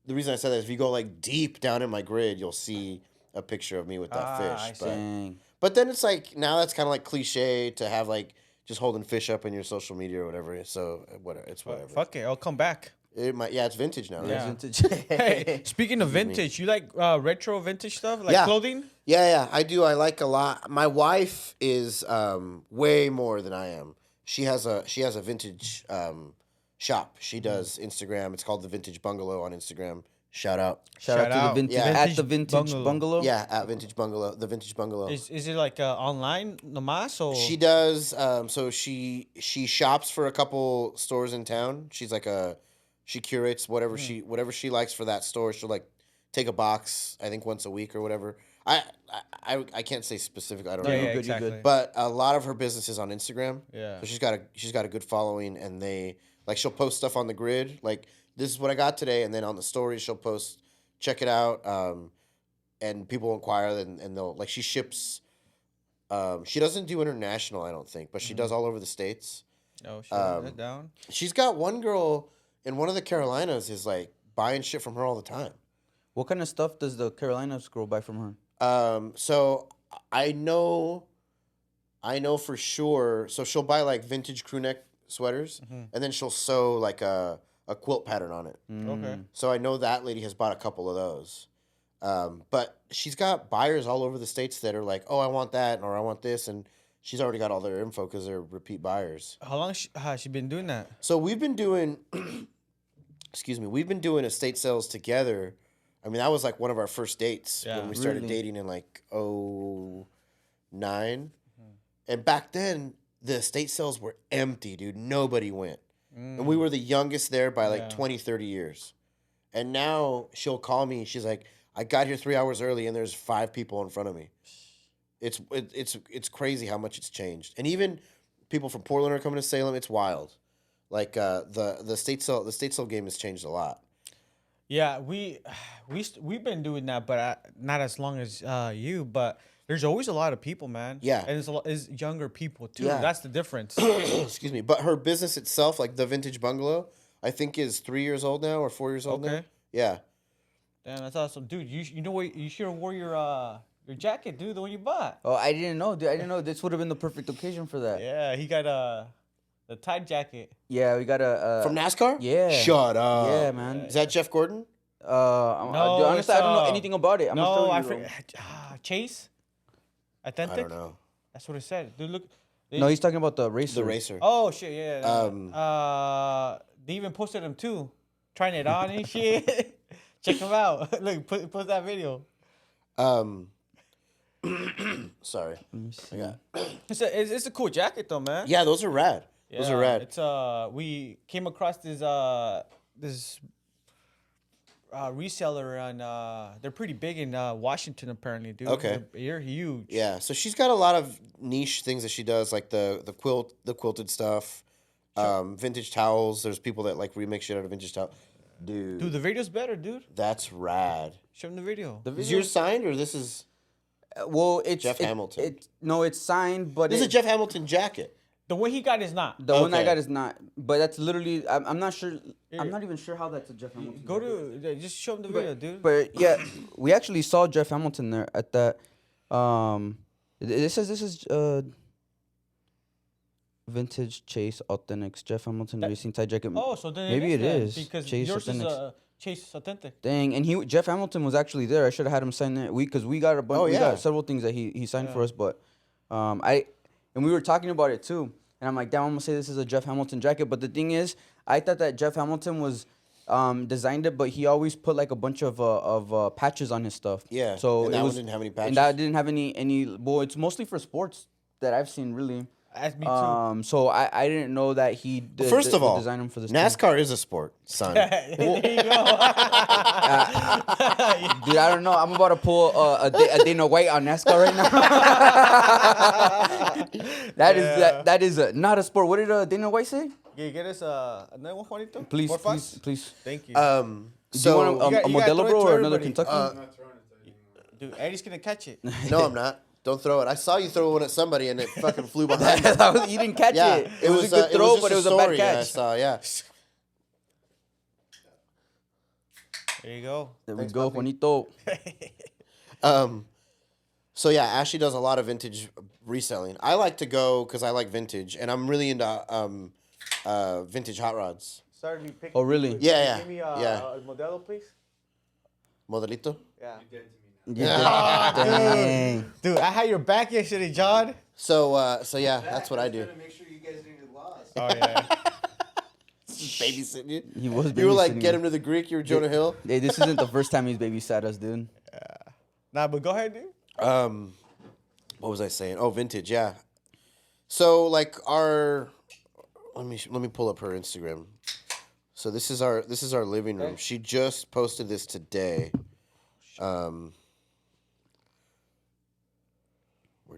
the reason I said that is if you go like deep down in my grid, you'll see a picture of me with that I fish. see. Dang. But then it's like now that's kind of like cliche to have like just holding fish up in your social media or whatever. So whatever, it's whatever. Fuck it, I'll come back. It might, yeah, it's vintage now. Right? Yeah. Vintage. Hey, speaking of vintage, you like retro vintage stuff like Yeah. clothing? Yeah, I do. I like a lot. My wife is way more than I am. She has a vintage shop. She does Instagram. It's called the Vintage Bungalow on Instagram. Shout out. Shout out to the vintage Yeah. at the vintage bungalow. Yeah, at Vintage Bungalow, the Vintage Bungalow. Is it like online nomás or She does. So she shops for a couple stores in town. She's like she curates whatever she likes for that store. She'll like take a box. I think once a week or whatever. I can't say specific. I don't know. you're good, exactly. But a lot of her business is on Instagram. Yeah. So she's got a good following, and they like she'll post stuff on the grid. Like this is what I got today, and then on the stories she'll post, check it out. And people inquire, and they'll like she ships. She doesn't do international, I don't think, but she does all over the states. Oh, shut that down. She's got one girl in one of the Carolinas is like buying shit from her all the time. What kind of stuff does the Carolinas girl buy from her? So I know for sure. So she'll buy like vintage crew neck sweaters, and then she'll sew like a quilt pattern on it. Okay. So I know that lady has bought a couple of those. But she's got buyers all over the states that are like, oh, I want that, or I want this, and she's already got all their info because they're repeat buyers. How long has she been doing that? So we've been doing, we've been doing estate sales together. I mean, that was like one of our first dates Yeah. when we started Really? dating in like 2009. And back then, the estate sales were empty, dude. Nobody went. And we were the youngest there by like Yeah. 20, 30 years. And now she'll call me. She's like, I got here 3 hours early and there's 5 people in front of me. It's crazy how much it's changed. And even people from Portland are coming to Salem. It's wild. Like the estate sale game has changed a lot. Yeah, we've been doing that, but not as long as you. But there's always a lot of people, man. Yeah. and it's younger people too. Yeah. That's the difference. Excuse me. But her business itself, like the Vintage Bungalow, I think is 3 years old now or 4 years old now. Okay. Yeah. Damn, that's awesome, dude. You know what? You should have wore your jacket, dude, the one you bought. Oh, I didn't know, dude. I didn't know this would have been the perfect occasion for that. Yeah, he got the tie jacket. Yeah, we got a From NASCAR? yeah. Shut up. Yeah, man. Is that Jeff Gordon? Dude, No, honestly, I don't know it's, anything about it. I'm No, gonna I show you. forget. Chase. I Authentic. don't know. That's what it said. Dude, look. No, he's talking about the racer. The racer. Oh shit, yeah. Um, They even posted him too, trying it on and shit. Check him out. Look, post that video. Sorry. Let me see. Yeah. It's a cool jacket though, man. Yeah, those are rad. Those are rad. It's we came across this reseller on they're pretty big in Washington apparently, dude. Okay. They're huge. Yeah, so she's got a lot of niche things that she does, like the quilted stuff, vintage towels. There's people that like remake shit out of vintage towel. Dude, the video's better, dude. That's rad. Show them the video. The Is video- yours signed or this is well, it's Jeff Hamilton? No, it's signed, but this is a Jeff Hamilton jacket? The one he got is not. the one I Okay. got is not. But that's literally. I'm not sure. I'm not even sure how that's a Jeff Hamilton. Go to just show them the video, dude. But yeah, we actually saw Jeff Hamilton there at that. This is vintage Chase Authentics Jeff Hamilton racing tie jacket. Oh, so then maybe it then, is because Chase yours Authentics. is Chase Authentic. Dang, and Jeff Hamilton was actually there. I should have had him sign it. Because we got a bunch. Oh, We yeah. got several things that he signed for us, but and we were talking about it too. And I'm like, damn, I'm gonna say this is a Jeff Hamilton jacket. But the thing is, I thought that Jeff Hamilton was designed it, but he always put like a bunch of patches on his stuff. Yeah, So and it that was, one didn't have any patches? And that didn't have any. Well, it's mostly for sports that I've seen really. That's me too. So I didn't know that he First of all, designed them for this. NASCAR is a sport, son. There you go. Dude, I don't know. I'm about to pull a Dana White on NASCAR right now. That is not a sport. What did Dana White say? Can you get us another one, Juanito? Please, More fast? please. Thank you. Do you So want You got- a you gotta Modelo, throw it bro, to or another everybody. Kentucky? Dude, Eddie's gonna catch it. no, I'm not. Don't throw it. I saw you throw one at somebody and it fucking flew behind. you. You didn't catch Yeah, it. It was a good throw, just but it was a story bad I catch. saw, yeah. There you go. There we Thanks, go, Papi. Juanito. So yeah, Ashley does a lot of vintage reselling. I like to go because I like vintage, and I'm really into vintage hot rods. Sorry to be picky. Oh, really? Yeah, Give me yeah. a Modelo, please. Modelito. Yeah. Dang. Dude, I had your back yesterday, John. So yeah, that's what I do. Make sure you guys didn't get lost. Oh, yeah. Babysitting you. He was You were like, babysitting get me. him to the Greek. You were Jonah Hill. Hey, this isn't the first time he's babysat us, dude. Nah, but go ahead, dude. What was I saying? Oh, vintage. Yeah. So like let me pull up her Instagram. So this is our living room. She just posted this today. Where'd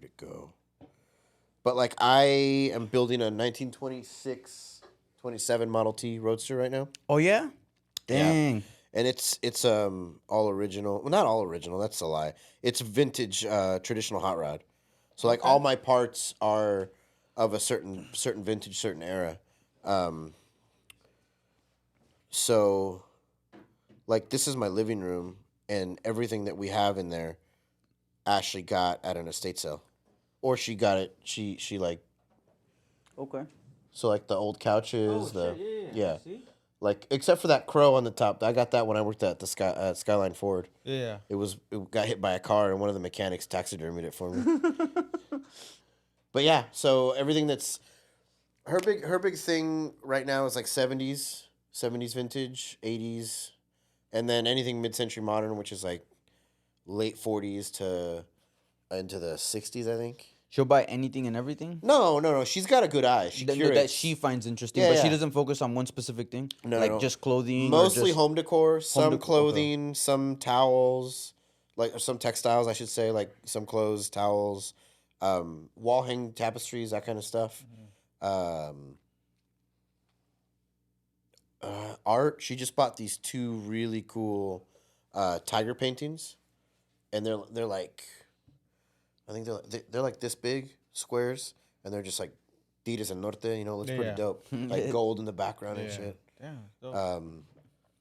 it go? But like I am building a 1926, 27 Model T Roadster right now. Oh, yeah? Dang. And it's all original. Well, not all original. That's a lie. It's vintage, traditional hot rod. So like all my parts are of a certain vintage, certain era. So, like this is my living room, and everything that we have in there, Ashley got at an estate sale, or she got it. She like Okay. so like the old couches, yeah. See? Like except for that crow on the top, I got that when I worked at the Skyline Ford. Yeah. It got hit by a car, and one of the mechanics taxidermied it for me. But yeah, so everything that's her big thing right now is like 70s vintage, 80s, and then anything mid-century modern, which is like late 40s to into the 60s, I think. She'll buy anything and everything? No. She's got a good eye. She curates. That she finds interesting, Yeah, but she yeah. doesn't focus on one specific thing? No, like no. just clothing? or Mostly just- home decor, some decor, okay. clothing, some towels, like or some textiles, I should say, like some clothes, towels, wall hang tapestries, that kind of stuff. Art. She just bought these two really cool tiger paintings, and they're like, I think they're like this big squares, and they're just like Ditas and Norte. You know, looks pretty Yeah. dope. Like gold in the background and shit. Yeah.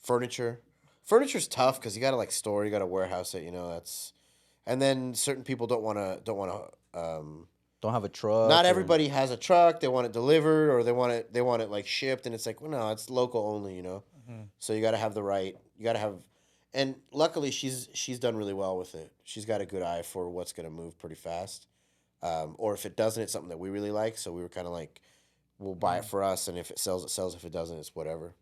Furniture. Furniture's tough because you gotta like store, you gotta warehouse it. You know that's, and then certain people don't wanna. Don't have a truck? Not or- everybody has a truck. They want it delivered, or they want it like shipped, and it's like, well, no, it's local only. You know, so you gotta have the right. You gotta have, and luckily she's done really well with it. She's got a good eye for what's gonna move pretty fast, or if it doesn't, it's something that we really like. So we were kind of like, we'll buy it for us, and if it sells, it sells. If it doesn't, it's whatever.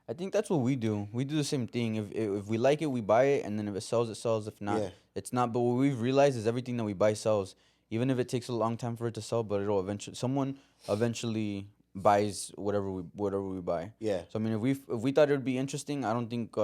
I think that's what we do. We do the same thing. If we like it, we buy it, and then if it sells, it sells. If not, Yeah. it's not. But what we've realized is everything that we buy sells, even if it takes a long time for it to sell. But it'll eventually, someone eventually buys whatever we buy. Yeah. So I mean, if we thought it would be interesting, I don't think.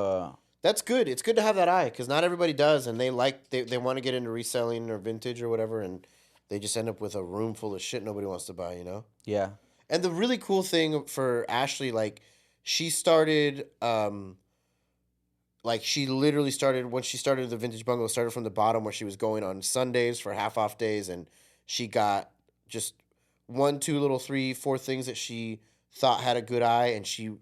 That's good. It's good to have that eye because not everybody does, and they want to get into reselling or vintage or whatever, and they just end up with a room full of shit nobody wants to buy. Yeah. And the really cool thing for Ashley, like, she started, like, she literally started when she started the vintage bungalow. Started from the bottom where she was going on Sundays for half off days, and she got just one, two, little three, four things that she thought had a good eye, and she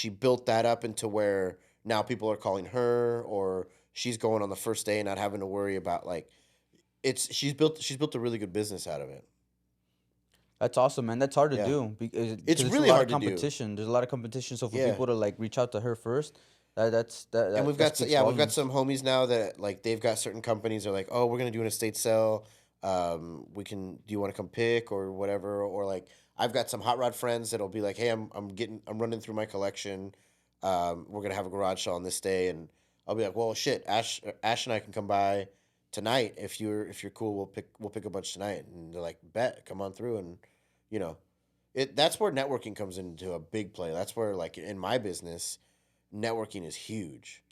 built that up into where now people are calling her, or she's going on the first day and not having to worry about, like, she's built a really good business out of it. That's awesome, man. That's hard to Yeah. do because It's it's really a lot hard of to do. competition. There's a lot of competition. So for Yeah. people to like reach out to her first, that's that. And that we've that got speaks we've got volumes. some homies now that, like, they've got certain companies that are like, oh, we're gonna do an estate sale. Do you want to come pick or whatever? Or, like, I've got some hot rod friends that'll be like, hey, I'm running through my collection. We're gonna have a garage sale on this day, and I'll be like, well, shit, Ash and I can come by tonight if you're cool. We'll pick a bunch tonight, and they're like, bet, come on through, and you know, that's where networking comes into a big play. That's where, like, in my business, networking is huge.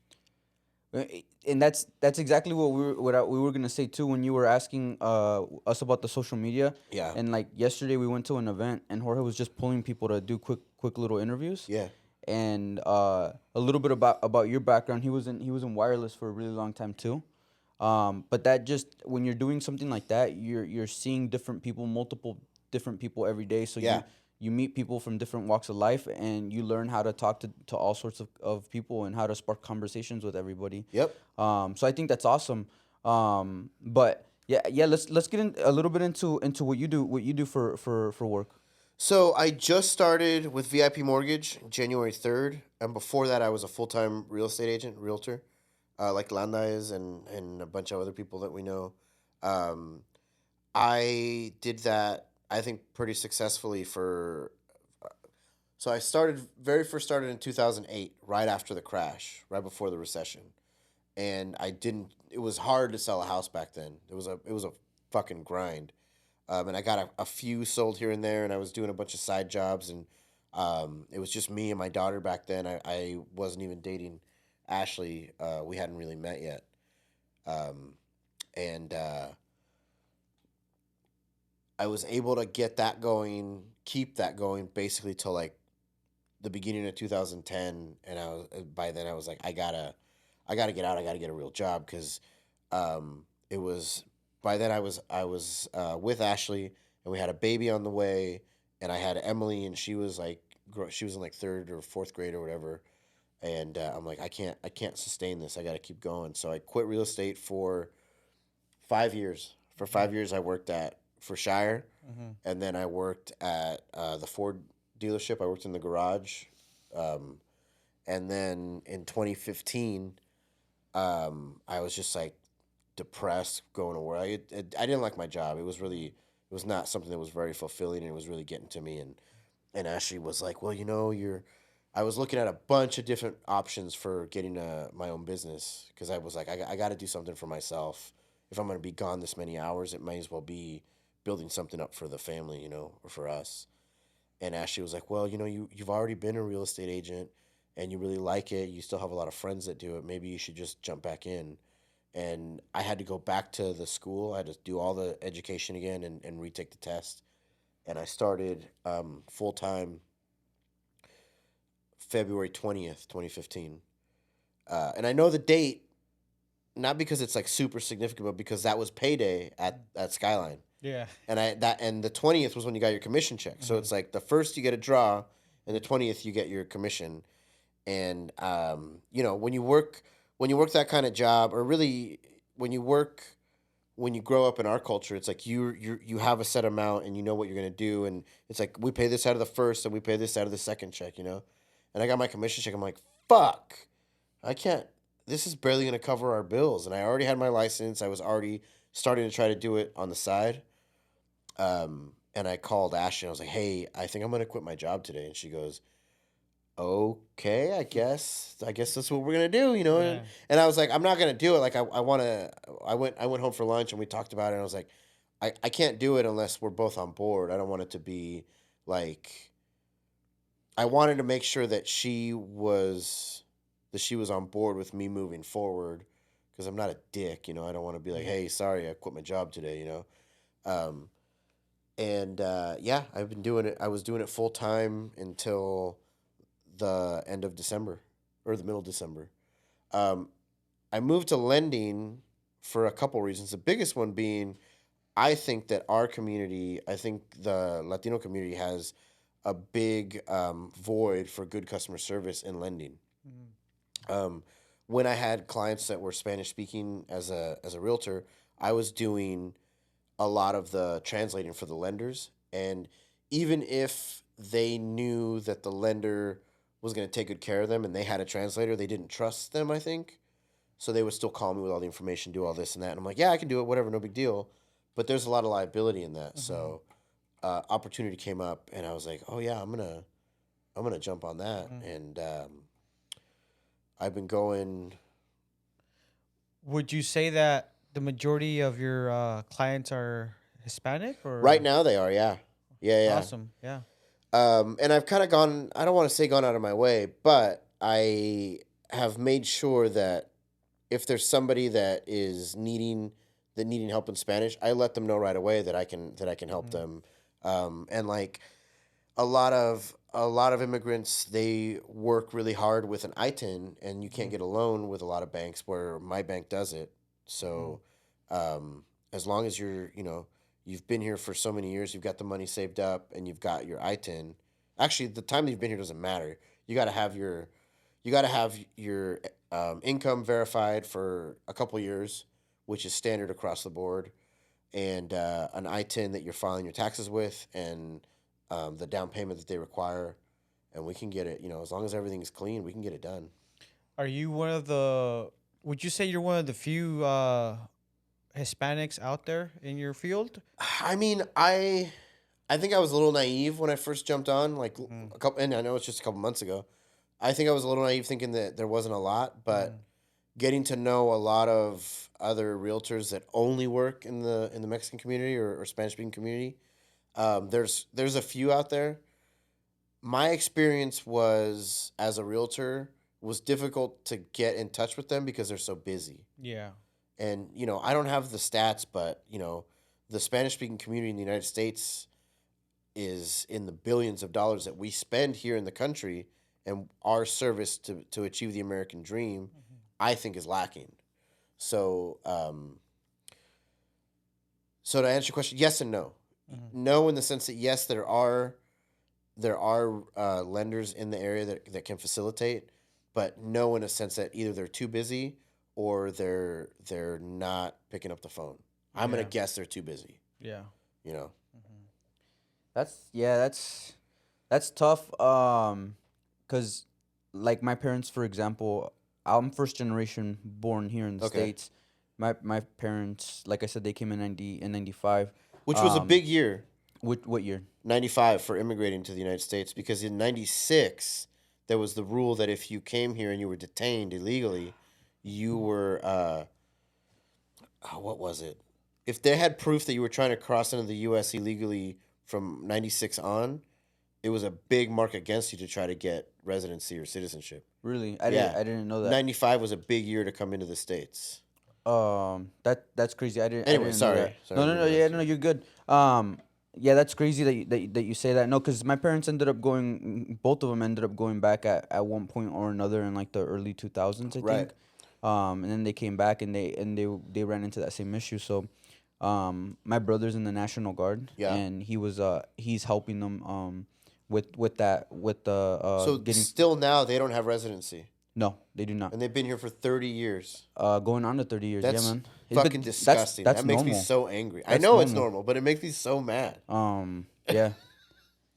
And that's exactly what we were gonna say too when you were asking us about the social media. Yeah. And like yesterday we went to an event and Jorge was just pulling people to do quick little interviews. Yeah. And a little bit about your background. He was in wireless for a really long time too. But that just when you're doing something like that, you're seeing different people, multiple different people every day. So Yeah. you meet people from different walks of life and you learn how to talk to all sorts of people and how to spark conversations with everybody. Yep. So I think that's awesome. But yeah, let's get in a little bit into what you do for work. So I just started with VIP Mortgage January 3rd, and before that I was a full-time real estate agent, realtor, like Landa is, and a bunch of other people that we know. Um, I did that, I think, pretty successfully for. So I very first started in 2008, right after the crash, right before the recession, and I didn't. It was hard to sell a house back then. It was a fucking grind. And I got a few sold here and there, and I was doing a bunch of side jobs, and it was just me and my daughter back then. I wasn't even dating Ashley. We hadn't really met yet. And I was able to get that going, keep that going, basically till, like, the beginning of 2010. And by then I was like, I gotta get out. I gotta get a real job because it was by then I was with Ashley, and we had a baby on the way, and I had Emily, and she was in, like, third or fourth grade or whatever, and I'm like, I can't sustain this. I got to keep going. So I quit real estate for 5 years. For 5 years, I worked for Shire, and then I worked at the Ford dealership. I worked in the garage, and then in 2015, I was just, like, depressed going to work. I didn't like my job. It was not something that was very fulfilling, and it was really getting to me. And Ashley was like, well, I was looking at a bunch of different options for getting my own business because I was like, I got to do something for myself. If I'm going to be gone this many hours, it might as well be building something up for the family, or for us. And Ashley was like, well, you've already been a real estate agent and you really like it. You still have a lot of friends that do it. Maybe you should just jump back in. And I had to go back to the school. I had to do all the education again and retake the test. And I started full time February 20th, 2015. And I know the date, not because it's, like, super significant, but because that was payday at Skyline. Yeah. And the 20th was when you got your commission check. So it's like the first you get a draw, and the 20th you get your commission. And when you work that kind of job, or really when you grow up in our culture, it's like you have a set amount and you know what you're gonna do, and it's like we pay this out of the first and we pay this out of the second check, And I got my commission check. I'm like, fuck, I can't. This is barely gonna cover our bills, and I already had my license. I was already starting to try to do it on the side. And I called Ashley and I was like, hey, I think I'm gonna quit my job today. And she goes, okay, I guess that's what we're gonna do, you know. Yeah. And I was like, I'm not gonna do it. Like I want to. I went home for lunch and we talked about it. And I was like, I can't do it unless we're both on board. I don't want it to be like. I wanted to make sure that she was on board with me moving forward, because I'm not a dick, you know. I don't want to be like, hey, sorry, I quit my job today, you know. Um, and yeah, I've been doing it. I was doing it full time until the end of December or the middle of December. Um, I moved to lending for a couple reasons. The biggest one being, I think that our community, I think the Latino community has a big void for good customer service in lending. Um, when I had clients that were Spanish speaking as a realtor, I was doing a lot of the translating for the lenders. And even if they knew that the lender was going to take good care of them and they had a translator, they didn't trust them, I think. So they would still call me with all the information, do all this and that. And I'm like, yeah, I can do it, whatever, no big deal. But there's a lot of liability in that. So opportunity came up and I was like, oh yeah, I'm gonna jump on that. And I've been going. Would you say that the majority of your clients are Hispanic or Right now they are, yeah. Yeah, yeah. Awesome, yeah. And I've kind of gone, I don't want to say gone out of my way, but I have made sure that if there's somebody that needing help in Spanish, I let them know right away that I can help them. And like a lot of immigrants, they work really hard with an ITIN, and you can't get a loan with a lot of banks, where my bank does it. So as long as you've been here for so many years, you've got the money saved up, and you've got your ITIN. Actually, the time that you've been here doesn't matter. You got to have your income verified for a couple years, which is standard across the board, and an ITIN that you're filing your taxes with, and the down payment that they require, and we can get it. You know, as long as everything is clean, we can get it done. Are you one of the? Would you say you're one of the few Hispanics out there in your field? I mean, I think I was a little naive when I first jumped on, like a couple, and I know it's just a couple months ago. I think I was a little naive thinking that there wasn't a lot, but getting to know a lot of other realtors that only work in the Mexican community or Spanish speaking community, there's a few out there. My experience was, as a realtor, was difficult to get in touch with them because they're so busy. Yeah. And I don't have the stats, but the Spanish speaking community in the United States is in the billions of dollars that we spend here in the country, and our service to achieve the American dream, I think, is lacking. So, so to answer your question, yes and no. No, in the sense that yes, there are lenders in the area that can facilitate, but no, in a sense that either they're too busy or they're not picking up the phone. I'm gonna guess they're too busy. Yeah. You know. That's tough. Cause like my parents, for example, I'm first generation born here in the States. My parents, like I said, they came in 95. Which was a big year. What year? 95 for immigrating to the United States, because in 96 there was the rule that if you came here and you were detained illegally, you were what was it? If they had proof that you were trying to cross into the U.S. illegally from 96 on, it was a big mark against you to try to get residency or citizenship. Really? I didn't know that. 95 was a big year to come into the States. That's crazy. I didn't. Anyway, I didn't sorry. know that. Sorry. No. Yeah, no, you're good. Yeah, that's crazy that you say that. No, because my parents both of them ended up going back at one point or another in like the early 2000s, I think. And then they came back and they ran into that same issue. So, my brother's in the National Guard. Yeah. And he's helping them with the So getting. still now they don't have residency, No, they do not. and they've been here for 30 years. Going on to 30 years. That's yeah, man. fucking disgusting. That's that makes normal. me so angry. I That's know it's normal. normal, but it makes me so mad. Yeah.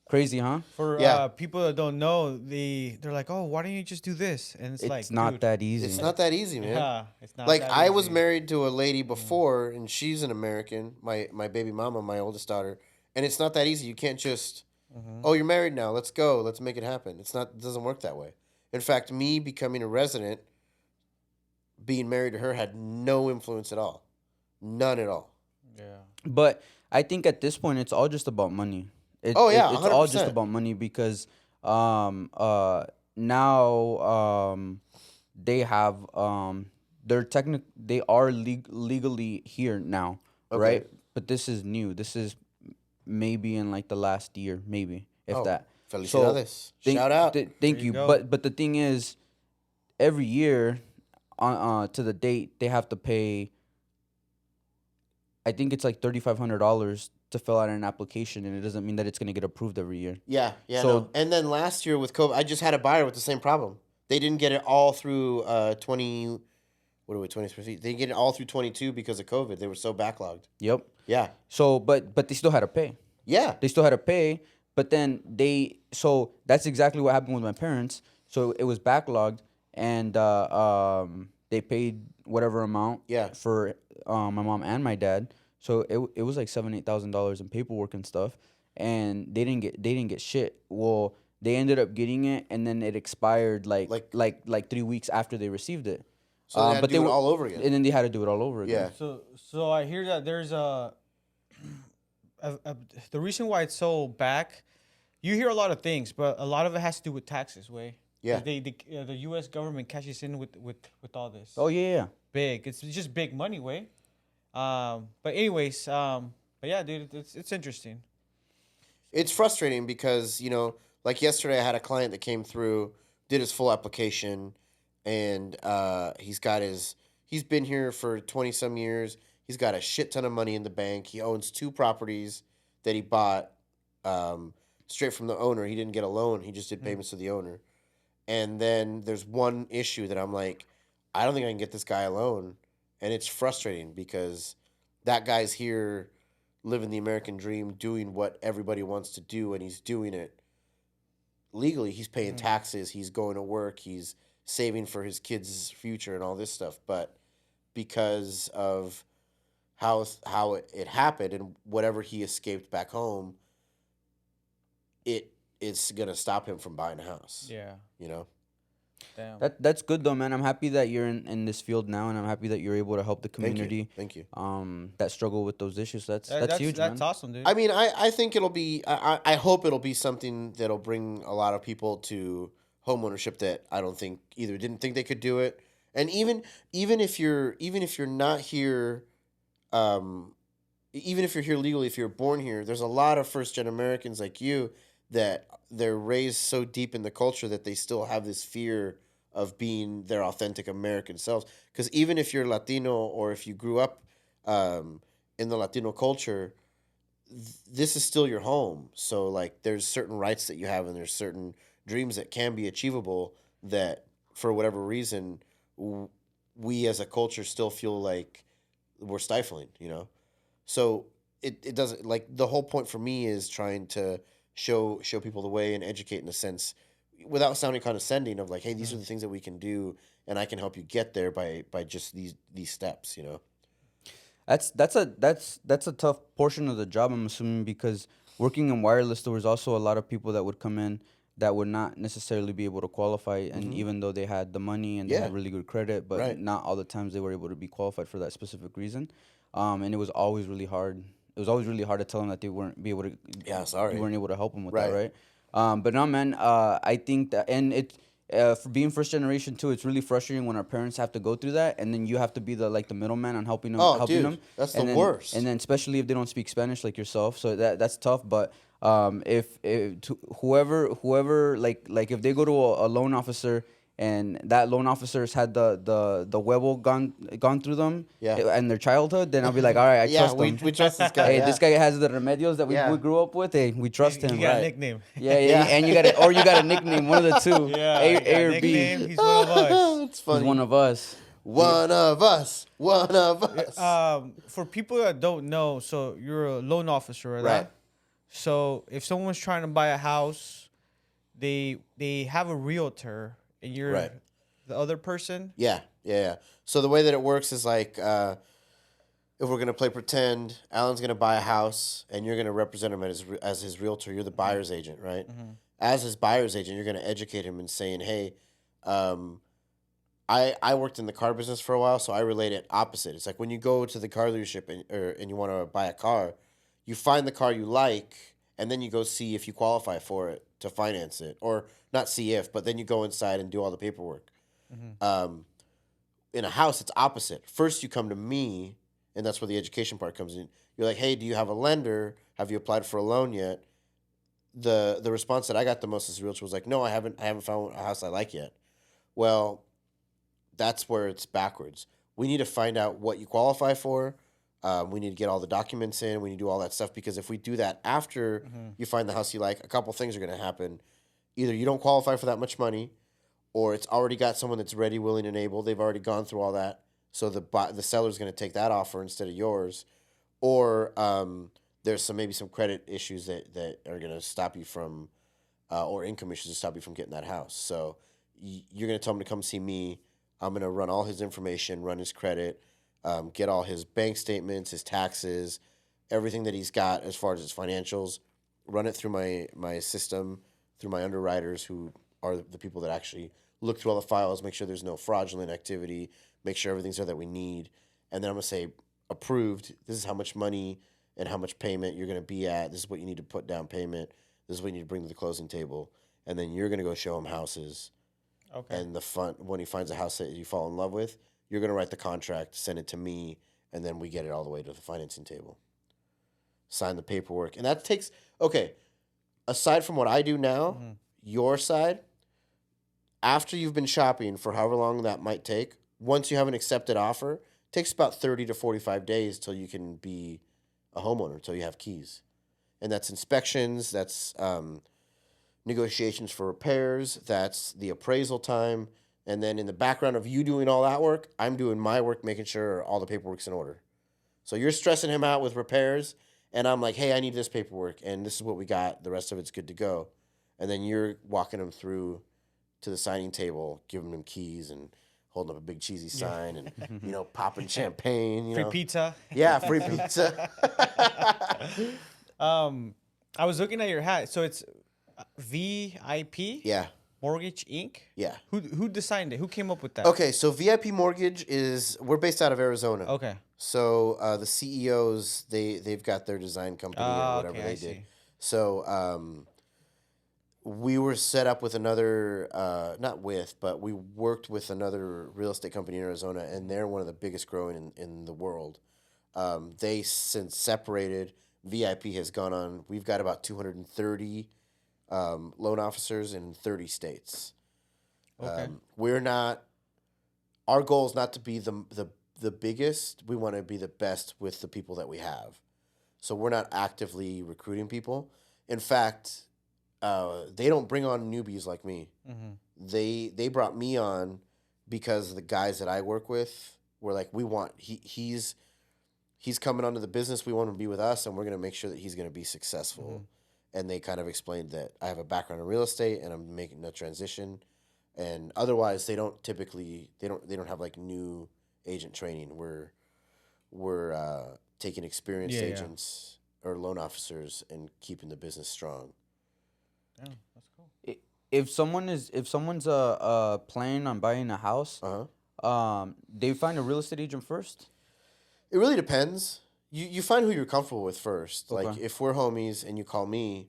Crazy, huh? For Yeah. people that don't know, they're like, oh, why don't you just do this? And it's like, not dude, that easy. It's not that easy, man. Yeah, it's not Like, that I was easy. married to a lady before, and she's an American, my baby mama, my oldest daughter, and it's not that easy. You can't just, oh, you're married now, let's go, let's make it happen. It doesn't work that way. In fact, me becoming a resident, being married to her, had no influence at all. None at all. Yeah. But I think at this point it's all just about money. Oh, yeah, It's all just 100%. about money because now they have they are legally here now, Okay. right? But this is new. This is maybe in like the last year, maybe if Oh, that. felicidades. Shout out. Thank There you. you go. But the thing is, every year, to the date, they have to pay. I think it's like $3,500 to fill out an application, and it doesn't mean that it's gonna get approved every year. Yeah, yeah. So- No. And then last year with COVID, I just had a buyer with the same problem. They didn't get it all through 20. What are we, 23? They didn't get it all through 22 because of COVID. They were so backlogged. Yep. Yeah. So, but they still had to pay. Yeah. They still had to pay, but then so that's exactly what happened with my parents. So it was backlogged, and they paid whatever amount Yeah. for my mom and my dad. So it was like $7,000-8,000 in paperwork and stuff, and they didn't get shit. Well, they ended up getting it, and then it expired like 3 weeks after they received it. So they had to do it all over again. And then they had to do it all over again. Yeah. So I hear that there's the reason why it's so back. You hear a lot of things, but a lot of it has to do with taxes. Way. Yeah. The U.S. government cashes in with all this. Oh yeah. Big. It's just big money. Way. But anyways, but yeah, dude, it's interesting. It's frustrating because, like yesterday I had a client that came through, did his full application, and he's been here for 20 some years. He's got a shit ton of money in the bank. He owns 2 properties that he bought straight from the owner. He didn't get a loan. He just did payments to the owner. And then there's one issue that I'm like, I don't think I can get this guy a loan. And it's frustrating because that guy's here living the American dream, doing what everybody wants to do, and he's doing it legally. He's paying taxes. He's going to work. He's saving for his kids' future and all this stuff. But because of how it happened and whatever he escaped back home, it is going to stop him from buying a house. Yeah. Damn. That's good though, man. I'm happy that you're in this field now, and I'm happy that you're able to help the community. Thank you. That struggle with those issues. That's huge, That's man. awesome, dude. I mean, I think it'll be. I hope it'll be something that'll bring a lot of people to homeownership that I don't think either didn't think they could do it, and even if you're not here, even if you're here legally, if you're born here, there's a lot of first-gen Americans like you that they're raised so deep in the culture that they still have this fear of being their authentic American selves. Because even if you're Latino or if you grew up in the Latino culture, this is still your home. So like, there's certain rights that you have, and there's certain dreams that can be achievable that, for whatever reason, we as a culture still feel like we're stifling. So it doesn't, like, the whole point for me is trying to show people the way and educate in a sense, without sounding condescending, of like, hey, these are the things that we can do, and I can help you get there by just these steps. That's a tough portion of the job, I'm assuming, because working in wireless, there was also a lot of people that would come in that would not necessarily be able to qualify, and even though they had the money and they had really good credit, but Right. not all the times they were able to be qualified for that specific reason. And it was always really hard. It was always really hard to tell them that they weren't be able to. Yeah, sorry. You weren't able to help them with Right. that, right? But no, man. I think that, and for being first generation too, it's really frustrating when our parents have to go through that, and then you have to be the middleman on helping them. Oh, helping dude, them. that's And the then- worst. And then especially if they don't speak Spanish like yourself, so that's tough. But if whoever like if they go to a loan officer, and that loan officer's had the huevo gone through them, Yeah. and their childhood, then I'll be like, all right, I Yeah, trust we them. trust this guy. Hey, yeah. this guy has the remedios that we Yeah. grew up with. Hey, we trust him. You got a right. nickname. Yeah, Yeah. and you got a nickname, one of the two. Yeah. A, you got A or nickname. B. He's one of us. It's He's funny. one of us. One of us. One of us. For people that don't know, so you're a loan officer, right? Right. So if someone's trying to buy a house, they have a realtor, and you're Right. the other person. Yeah. So the way that it works is like, if we're gonna play pretend, Alan's gonna buy a house, and you're gonna represent him as his realtor. You're the buyer's agent, right? As his buyer's agent, you're gonna educate him and saying, hey, I worked in the car business for a while, so I relate it opposite. It's like when you go to the car dealership and you want to buy a car, you find the car you like, and then you go see if you qualify for it to finance it, or not see if, but then you go inside and do all the paperwork. In a house, it's opposite. First, you come to me, and that's where the education part comes in. You're like, hey, do you have a lender? Have you applied for a loan yet? The response that I got the most as a realtor was like, no, I haven't found a house I like yet. Well, that's where it's backwards. We need to find out what you qualify for. We need to get all the documents in. We need to do all that stuff, because if we do that after you find the house you like, a couple things are going to happen. Either you don't qualify for that much money, or it's already got someone that's ready, willing, and able. They've already gone through all that, so the seller's going to take that offer instead of yours. Or there's maybe some credit issues that are going to stop you from, or income issues to stop you from getting that house. So you're going to tell him to come see me. I'm going to run all his information, run his credit, get all his bank statements, his taxes, everything that he's got as far as his financials, run it through my system, through my underwriters, who are the people that actually look through all the files, make sure there's no fraudulent activity, make sure everything's there that we need. And then I'm going to say, approved, this is how much money and how much payment you're going to be at. This is what you need to put down payment. This is what you need to bring to the closing table. And then you're going to go show him houses. Okay. And when he finds a house that you fall in love with, you're going to write the contract, send it to me, and then we get it all the way to the financing table. Sign the paperwork. And that takes, okay, aside from what I do now, your side, after you've been shopping for however long that might take, once you have an accepted offer, it takes about 30 to 45 days till you can be a homeowner, till you have keys. And that's inspections, that's negotiations for repairs, that's the appraisal time, and then in the background of you doing all that work, I'm doing my work, making sure all the paperwork's in order. So you're stressing him out with repairs, and I'm like, hey, I need this paperwork, and this is what we got, the rest of it's good to go. And then you're walking him through to the signing table, giving him keys and holding up a big cheesy sign and, popping champagne, Free pizza. Yeah, free pizza. I was looking at your hat. So it's VIP? Yeah. Mortgage Inc.? Yeah. Who designed it? Who came up with that? Okay, so VIP Mortgage we're based out of Arizona. Okay. So the CEOs, they've got their design company or whatever okay, they I did. see. So we were set up with another, but we worked with another real estate company in Arizona, and they're one of the biggest growing in the world. They since separated. VIP has gone on. We've got about 230 loan officers in 30 states. Okay. Our goal is not to be the biggest. We want to be the best with the people that we have. So we're not actively recruiting people. In fact, they don't bring on newbies like me. They brought me on because the guys that I work with were like, he's coming onto the business. We want him to be with us, and we're going to make sure that he's going to be successful. And they kind of explained that I have a background in real estate and I'm making a transition. And otherwise, they don't have like new agent training. We're taking experienced agents or loan officers and keeping the business strong. Yeah, that's cool. If someone's planning on buying a house, they find a real estate agent first. It really depends. You find who you're comfortable with first. Okay. Like if we're homies and you call me,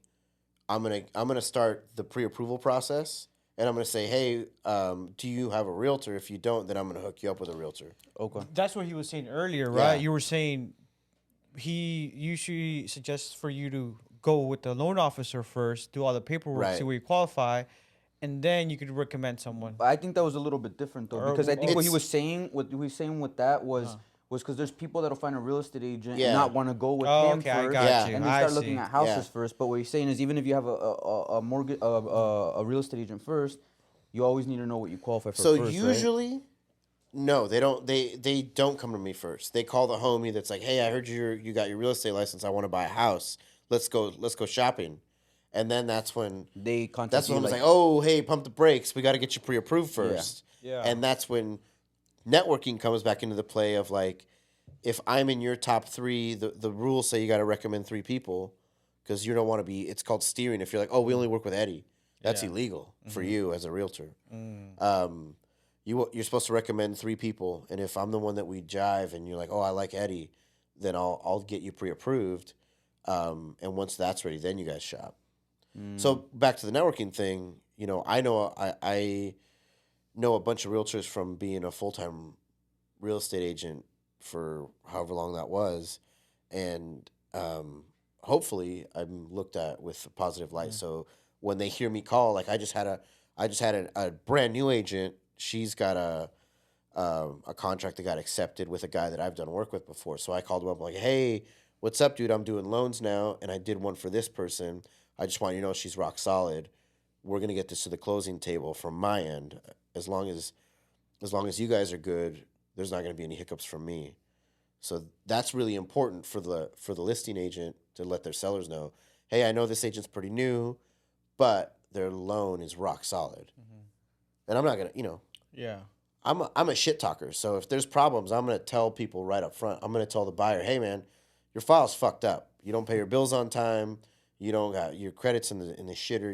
I'm gonna start the pre-approval process, and I'm gonna say, hey, do you have a realtor? If you don't, then I'm gonna hook you up with a realtor. Okay. That's what he was saying earlier, right? Yeah. You were saying he usually suggests for you to go with the loan officer first, do all the paperwork, Right. see where you qualify, and then you could recommend someone. But I think that was a little bit different though, Or- because I think what he It's- was saying, with that was because there's people that'll find a real estate agent Yeah. and not want to go with Oh, him okay, I first, got Yeah. you. and they I start see. looking at houses Yeah. first. But what he's saying is, even if you have a mortgage a real estate agent first, you always need to know what you qualify for. So first, usually, no, they don't. They don't come to me first. They call the homie that's like, hey, I heard you got your real estate license. I want to buy a house. Let's go shopping. And then that's when right? They contact That's you when I was like, oh, hey, pump the brakes. We got to get you pre-approved first. Yeah. And that's when networking comes back into the play of like, if I'm in your top three, the rules say you got to recommend 3 people because you don't want to be, it's called steering. If you're like, oh, we only work with Eddie, That's Yeah. illegal for you as a realtor. Mm. You're supposed to recommend 3 people, and if I'm the one that we jive, and you're like, oh, I like Eddie, then I'll get you pre-approved, and once that's ready, then you guys shop. So back to the networking thing, I know a bunch of realtors from being a full-time real estate agent for however long that was, and hopefully I'm looked at with a positive light. So when they hear me call, like I just had a brand new agent. She's got a contract that got accepted with a guy that I've done work with before. So I called him up like, hey, what's up, dude? I'm doing loans now, and I did one for this person. I just want you to know she's rock solid. We're gonna get this to the closing table from my end. As long as you guys are good, there's not going to be any hiccups from me. So that's really important for the listing agent to let their sellers know, hey, I know this agent's pretty new, but their loan is rock solid. And I'm not going to, Yeah. I'm a shit talker. So if there's problems, I'm going to tell people right up front. I'm going to tell the buyer, hey, man, your file's fucked up. You don't pay your bills on time. You don't got your credits in the shitter.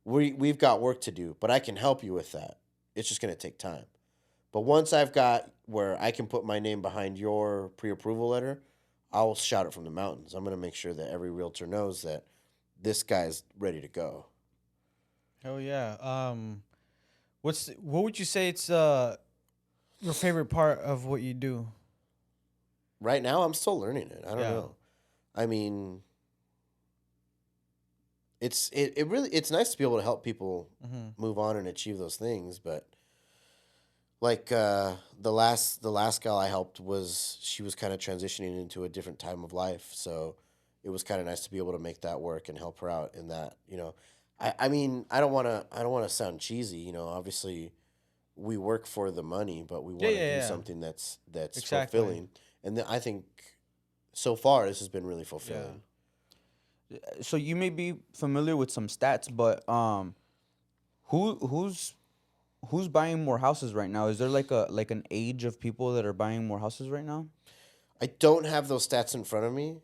We've got work to do, but I can help you with that. It's just going to take time. But once I've got where I can put my name behind your pre-approval letter, I'll shout it from the mountains. I'm going to make sure that every realtor knows that this guy's ready to go. Hell yeah. What would you say it's your favorite part of what you do? Right now, I'm still learning it. I don't Yeah. know. I mean, it's nice to be able to help people move on and achieve those things, but like the last gal I helped she was kind of transitioning into a different time of life, so it was kind of nice to be able to make that work and help her out in that. I mean, I don't want to sound cheesy. Obviously, we work for the money, but we want to do something that's Exactly. fulfilling, and I think so far this has been really fulfilling. So you may be familiar with some stats, but who's buying more houses right now? Is there like an age of people that are buying more houses right now? I don't have those stats in front of me.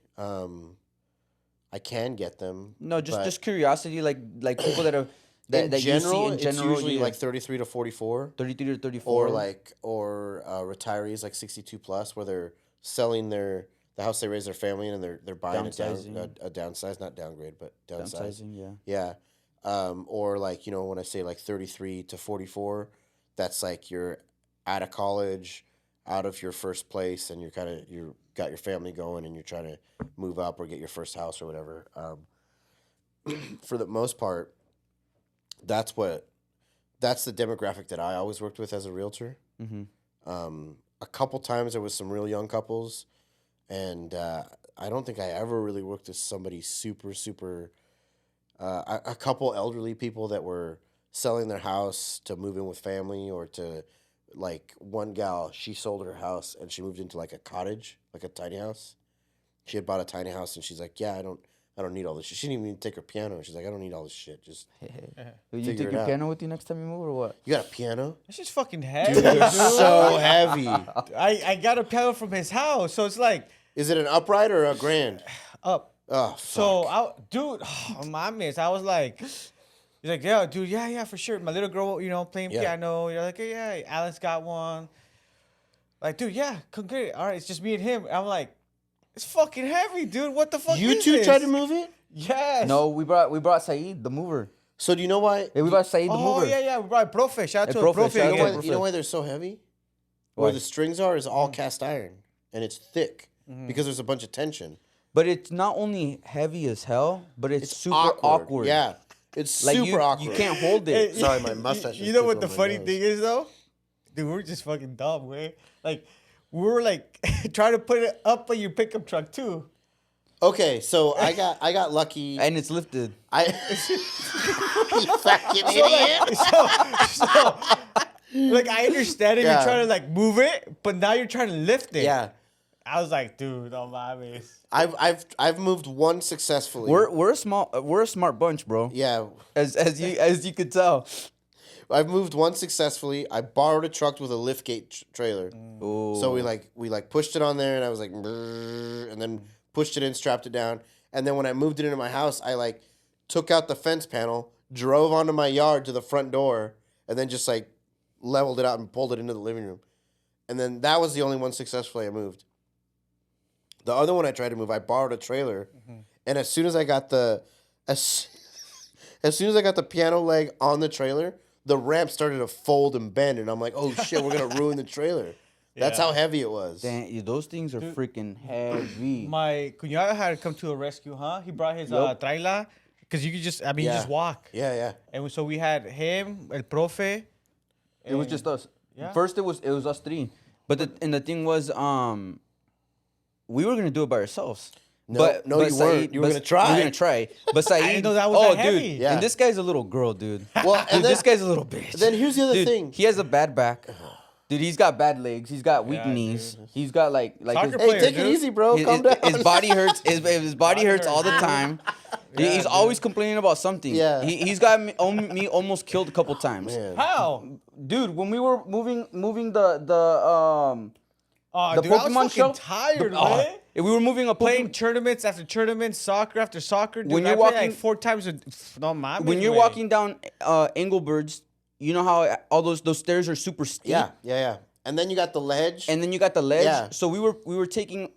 I can get them. No, but just curiosity, like people that have in that general, you see in it's general, usually yeah. like 33 to 44, 33 to 34, or retirees like 62 plus, where they're selling the house they raised their family in, and they're buying Downsizing. a downsize, not downgrade, but downsize. downsizing. Yeah. Yeah. Or like, when I say like 33 to 44, that's like you're out of college, out of your first place, and you're got your family going, and you're trying to move up or get your first house or whatever. For the most part, that's the demographic that I always worked with as a realtor. A couple times there was some real young couples, and I don't think I ever really worked with somebody super, super. A couple elderly people that were selling their house to move in with family, or to, like, one gal, she sold her house and she moved into like a cottage, like a tiny house. She had bought a tiny house, and she's like, yeah, I don't need all this shit. She didn't even take her piano. She's like, I don't need all this shit. Just You Figure take it your out. piano with you next time you move, or what? you got a piano? That's just fucking heavy, Dude, dude. it's so heavy. I got a piano from his house, so it's like Is it an upright or a grand? up. Oh, fuck. So dude, my miss, I was like, he's like, yeah, dude, yeah, for sure. My little girl, playing Yeah. piano. You're like, yeah, Alex got one. Like, dude, yeah, come get it. All right, it's just me and him. I'm like, it's fucking heavy, dude. What the fuck? You is two this? tried to move it? Yes. No, we brought Saeed, the mover. So do you know why? Yeah, we brought Saeed, the Oh mover. yeah, we brought Profe. Shout out Hey, to Profe, Profe. shout out You know to why, Profe. you know why they're so heavy? Why? Where the strings are is all cast iron, and it's thick because there's a bunch of tension. But it's not only heavy as hell, but it's super awkward. awkward. Yeah, it's Like super awkward. you can't hold it. Hey, Sorry, my mustache is You know what tickling the my funny nose. thing is though? Dude, we're just fucking dumb, way. Like, we were like trying to put it up on your pickup truck too. Okay, so I got lucky. And it's lifted. You fucking idiot. So, like, I understand it. Yeah. You're trying to like move it, but now you're trying to lift it. Yeah, I was like, dude, oh my miss. I've moved one successfully. We're a smart bunch, bro. Yeah, As you could tell. I've moved one successfully. I borrowed a truck with a liftgate trailer. Oh. So we pushed it on there, and I was like, "Brrr," and then pushed it in, strapped it down, and then when I moved it into my house, I took out the fence panel, drove onto my yard to the front door, and then just like leveled it out and pulled it into the living room. And then that was the only one successfully I moved. The other one I tried to move, I borrowed a trailer, and as soon as I got the as soon as I got the piano leg on the trailer, the ramp started to fold and bend, and I'm like, oh shit, we're gonna ruin the trailer. That's how heavy it was. Damn, those things are freaking heavy. My cuñado had to come to a rescue, huh? He brought his trailer because you could just, you just walk. Yeah, yeah. And so we had him, el profe. It was just us. Yeah. First, it was us three, but the thing was, we were gonna do it by ourselves. No, but you weren't. You were gonna try. We were gonna try. But Saeed, didn't know that was that dude, heavy. Yeah. and this guy's a little girl, dude. Well, Dude, and then, this guy's a little bitch. then here's the other Dude, thing. he has a bad back. Dude, he's got bad legs. He's got weak knees. dude. He's got like Soccer his, player, Hey, take dude. it easy, bro. Calm down. his body hurts. His body hurts all the time. Yeah, He's dude. always complaining about something. Yeah. He's got me almost killed a couple times. Man. How? Dude, when we were moving the Oh, the dude, I was Pokemon fucking show, tired, the- oh, man. we were moving a Playing Pokemon. tournaments after tournaments, soccer after soccer. Dude, When I you're played walking- like 4 times. No, man. When you're walking down Engelbert's, you know how all those stairs are super steep. Yeah. And then you got the ledge. And then you got the ledge. Yeah. So we were taking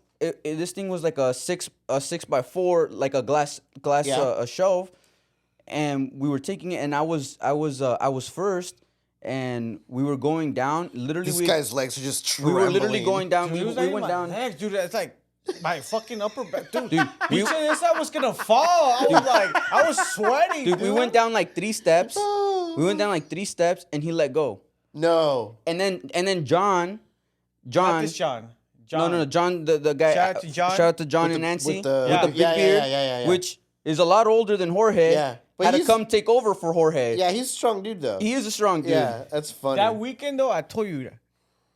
this thing was like a 6x4, like a glass Yeah. a shelf, and we were taking it, and I was first, and we were going down. Literally, this guy's legs are just we trembling. were literally going down. Dude, it was we not even went my down. legs, dude. It's like my fucking upper back. Dude, Dude, you said this I was gonna fall. I was sweating, dude. We went down like 3 steps. We went down like 3 steps, and he let go. No. And then John. Not this John. No, John, the guy. Shout out to John. Shout out to John With and the- Nancy with the- Yeah. with the big Yeah, beard, yeah. which is a lot older than Jorge. Yeah. But Had to he's- come take over for Jorge. Yeah, he's a strong dude though. He is a strong dude. Yeah, that's funny. That weekend though, I told you,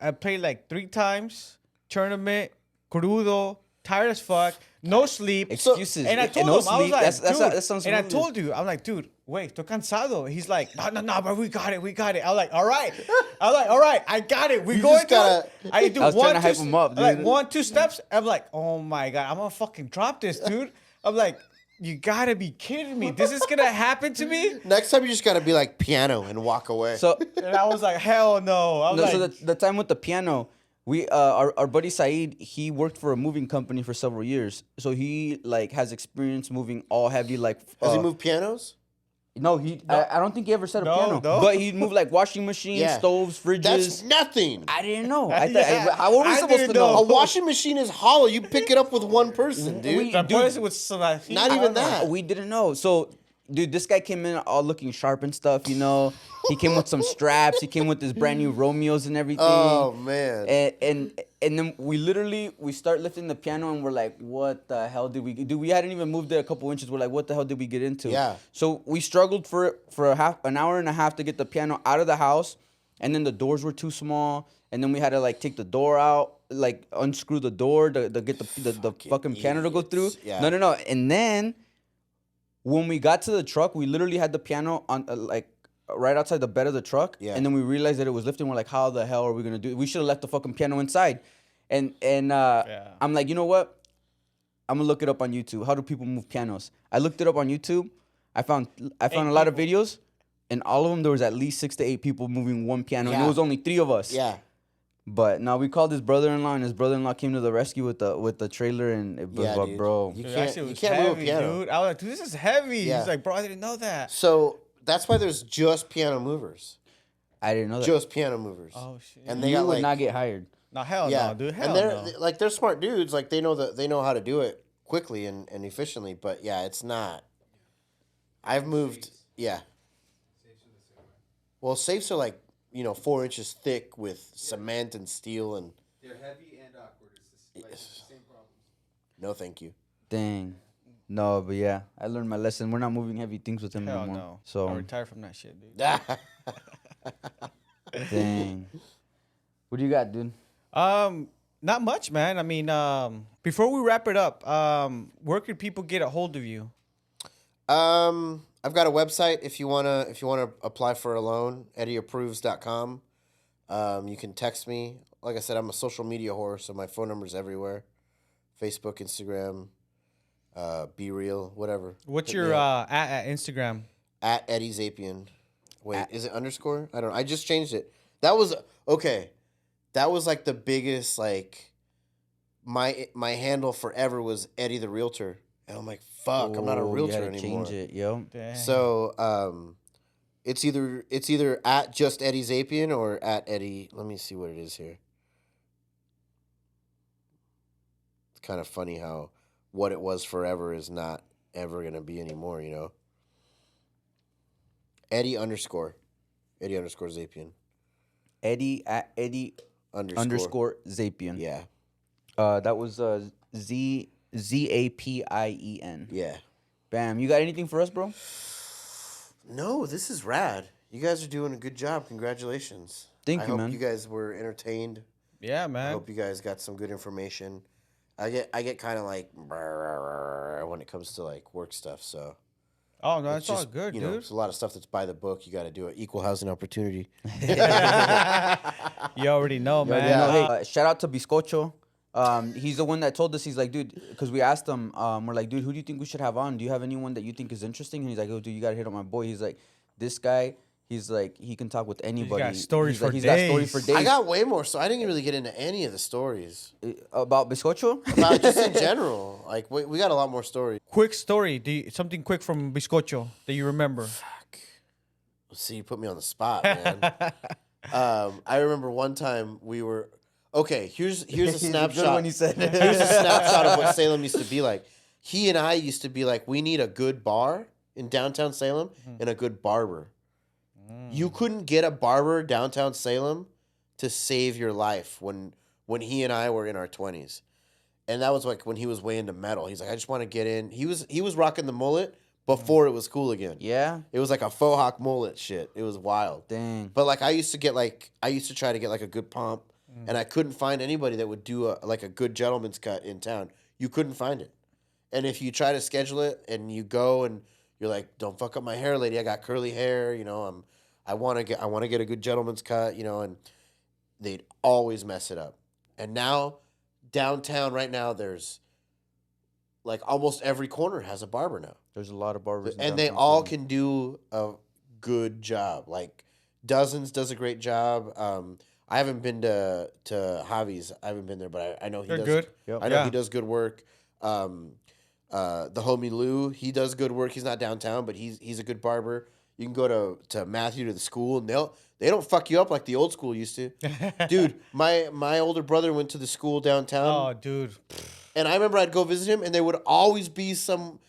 I played like 3 times. Tournament, crudo, tired as fuck, no sleep. Excuses. And I told no him, I was sleep. like, That dude. sounds And I familiar. told you, I'm like, dude, wait, estoy cansado. He's like, no, but we got it. I was like, all right. I got it. We You going just gotta- I do I was trying to 2 hype him up, Like dude. 1, 2 steps. I'm like, oh my god, I'm gonna fucking drop this, dude. I'm like, you gotta be kidding me. This is gonna happen to me. Next time you just gotta be like piano and walk away. So, And I was like, hell no. I was no, like, so the time with the piano, we our buddy Saeed, he worked for a moving company for several years, so he like has experience moving all heavy like. Has he moved pianos? No, I don't think he ever set a No, piano. no. But he moved like washing machines, Yeah. stoves, fridges. That's nothing. I didn't know. Yeah. How were we I supposed to didn't know? know. A washing machine is hollow. You pick it up with one person, dude. that boy with some, Not even that. We didn't know. So, dude, this guy came in all looking sharp and stuff, you know. He came with some straps. He came with his brand new Romeos and everything. Oh man. And then we start lifting the piano and we're like, what the hell did we do? We hadn't even moved it a couple inches. We're like, what the hell did we get into? Yeah. So we struggled for an hour and a half to get the piano out of the house, and then the doors were too small, and then we had to like take the door out, like unscrew the door to get the fucking piano to go through. idiots. Yeah. No. And then when we got to the truck, we literally had the piano on like right outside the bed of the truck. Yeah. And then we realized that it was lifting. We're like, how the hell are we gonna do it? We should have left the fucking piano inside. And I'm like, you know what? I'm gonna look it up on YouTube. How do people move pianos? I looked it up on YouTube. I found a lot of videos, and all of them there was at least 6 to 8 people moving one piano, and Yeah. it was only 3 of us. Yeah. But now we called his brother-in-law, and his brother-in-law came to the rescue with the trailer, and it was Yeah, like, dude. bro. You Dude, can't, that shit you was can't move a heavy, piano. dude. I was like, dude, this is heavy. Yeah. He's like, bro, I didn't know that. So that's why there's just piano movers. I didn't know that. Just piano movers. Oh shit. And they you got would like not get hired. No, hell yeah, no, dude. Hell and they're no. like they're smart dudes. Like they know how to do it quickly and efficiently. But yeah, it's not. I've moved. Yeah. Well, safes are like 4 inches thick with cement and steel and. They're heavy and awkward. It's the same problem. No, thank you. Dang. No, but yeah, I learned my lesson. We're not moving heavy things with him Hell anymore. no. I So, retired from that shit, dude. dang. What do you got, dude? Not much, man. I mean, before we wrap it up, where can people get a hold of you? I've got a website if you wanna apply for a loan, eddieapproves.com. You can text me. Like I said, I'm a social media whore, so my phone number's everywhere. Facebook, Instagram, Be Real, whatever. What's Hit your me up. at Instagram? At Eddie Zapien. Wait, is it underscore? I don't know. I just changed it. That was okay. That was like the biggest like my handle forever was Eddie the Realtor. And I'm like, fuck, I'm not a Oh, you realtor had to anymore. change it, yo. Dang. So it's either at just Eddie Zapien or at Eddie. Let me see what it is here. It's kind of funny how what it was forever is not ever gonna be anymore, you know. Eddie underscore Zapien. Eddie at Eddie underscore Zapien. Yeah. That was Zapien. Yeah. Bam. You got anything for us, bro? No, this is rad. You guys are doing a good job. Congratulations. Thank I you, hope man. you guys were entertained. Yeah, I man. hope you guys got some good information. I get kind of like when it comes to like work stuff. So Oh no, it's it's all just, good, you know, dude. there's a lot of stuff that's by the book. You got to do it. Equal housing opportunity. You already know, man. You know, hey, shout out to Biscocho. He's the one that told us. He's like, dude, because we asked him, we're like, dude, who do you think we should have on? Do you have anyone that you think is interesting? And he's like, oh, dude, you gotta hit on my boy. He's like, this guy. He's like, he can talk with anybody. got stories for He's got stories for days. days. I got way more, so I didn't really get into any of the stories About Biscocho. about just in general. Like we got a lot more stories. Quick story. Something quick from Biscocho that you remember. See, you put me on the spot, man. I remember one time we were okay. Here's a He's good snapshot. when he said it. Here's a snapshot of what Salem used to be like. He and I used to be like, we need a good bar in downtown Salem and a good barber. You couldn't get a barber downtown Salem to save your life when he and I were in our 20s. And that was like when he was way into metal. He's like, I just want to get in. He was rocking the mullet before it was cool again. Yeah. It was like a faux hawk mullet shit. It was wild. Dang. But like I used to try to get like a good pump, and I couldn't find anybody that would do a good gentleman's cut in town. You couldn't find it. And if you try to schedule it and you go and you're like, don't fuck up my hair, lady. I got curly hair, you know, I want to get a good gentleman's cut, you know, and they'd always mess it up. And now downtown right now there's like almost every corner has a barber now. There's a lot of barbers. And they all can do a good job. Like Dozens does a great job. I haven't been to Javi's. I haven't been there, but I know he They're does good. Yep. I know Yeah. he does good work. The homie Lou, he does good work. He's not downtown, but he's a good barber. You can go to Matthew to the school, and they don't fuck you up like the old school used to. Dude, my older brother went to the school downtown, Oh, dude. and I remember I'd go visit him, and there would always be some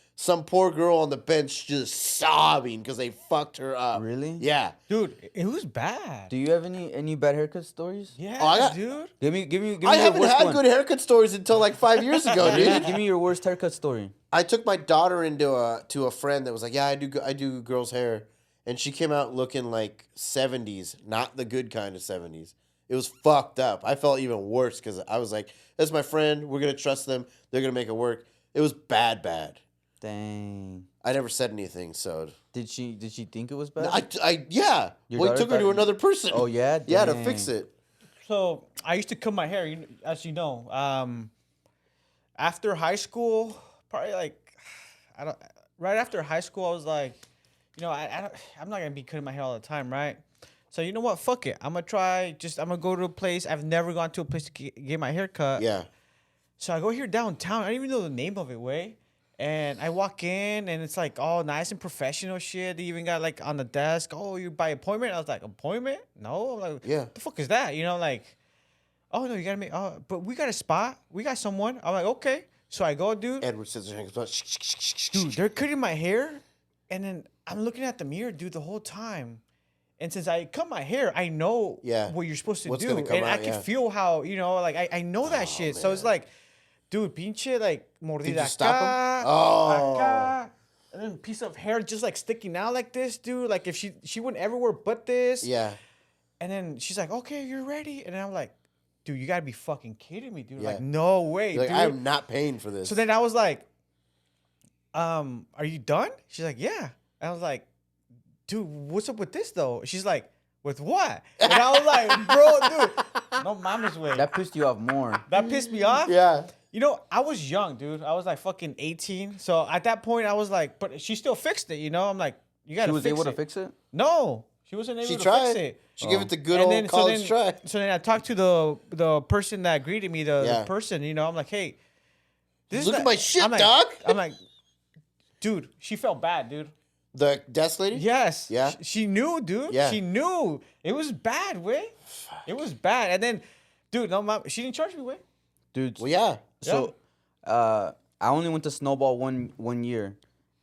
poor girl on the bench just sobbing because they fucked her up. Really? Yeah. Dude, it was bad. Do you have any bad haircut stories? Yeah, Oh, I got- dude. Give me I your haven't worst had one. good haircut stories until like 5 years ago, dude. Give me your worst haircut story. I took my daughter into a friend that was like, yeah, I do girls' hair, and she came out looking like 70s, not the good kind of 70s. It was fucked up. I felt even worse because I was like, that's my friend. We're gonna trust them. They're gonna make it work. It was bad. Dang. I never said anything, so Did she think it was bad? yeah. Your We daughter took her to thought- another person. Oh yeah. Yeah, to Dang. fix it. So I used to cut my hair, as you know. After high school, probably like, right after high school, I was like, I'm not gonna be cutting my hair all the time, right? So you know what? Fuck it. I'm gonna go to a place. I've never gone to a place to get my hair cut. Yeah. So I go here downtown. I don't even know the name of it, way. And I walk in, and it's like all nice and professional shit. They even got like on the desk, oh, you by appointment? I was like, appointment? No. I'm like, Yeah. the fuck is that? Like, oh, no, you gotta make, but we got a spot. We got someone. I'm like, okay. So I go, dude. Edward Scissorhands. Dude, they're cutting my hair. And then I'm looking at the mirror, dude, the whole time. And since I cut my hair, I know what you're supposed to What's do. gonna come And I out, can yeah. feel how, like, I know that shit. So it's like, dude, pinche, like, mordida Did you stop him? acá, Oh. acá, and then piece of hair just, like, sticking out like this, dude. Like, if she went everywhere but this. Yeah. And then she's like, okay, you're ready. And I'm like, dude, you gotta be fucking kidding me, dude. Yeah. Like, no way, You're like, dude. I'm not paying for this. So then I was like, are you done? She's like, yeah. And I was like, dude, what's up with this though? She's like, with what? And I was like, bro, dude, no mama's way. That pissed you off more. That pissed me off. yeah. I was young, dude. I was like fucking 18. So at that point, I was like, but she still fixed it, I'm like, You gotta She was fix able it. to fix it. No, she wasn't able She to tried. fix it. She gave it the good And old then, college try. So then I talked to the person that greeted me, the person, you know, I'm like, hey, this Look is at my shit, I'm like, dog. I'm like, dude, she felt bad, dude. The desk lady? Yes. Yeah. She knew, dude. Yeah. She knew. It was bad, way. It was bad. And then, dude, no, she didn't charge me, way. Dude. Well, yeah. So, I only went to Snowball one year,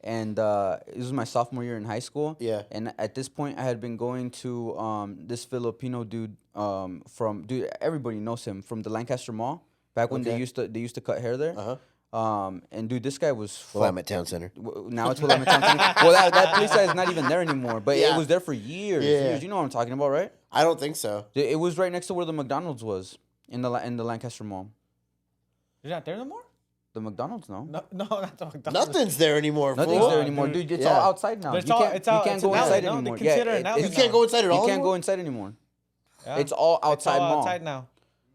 and it was my sophomore year in high school. Yeah. And at this point, I had been going to this Filipino dude everybody knows him from the Lancaster Mall back when they used to cut hair there. And dude, this guy was Willamette Town Center. Now it's Willamette Town Center. Well, that place is not even there anymore, but Yeah. it was there for years. Yeah. Years. You know what I'm talking about, right? I don't think so. It was right next to where the McDonald's was in the Lancaster Mall. You're not there no more? The McDonald's, no. No, not the McDonald's. Nothing's there anymore. Nothing's fool. there anymore, dude. It's all outside now. It's You all- can't, it's all- you can't it's go an inside outlet, no? They anymore. consider it an outlet You can't go inside at You all. can't anymore? go inside anymore. Yeah. It's all outside It's all mall. outside now.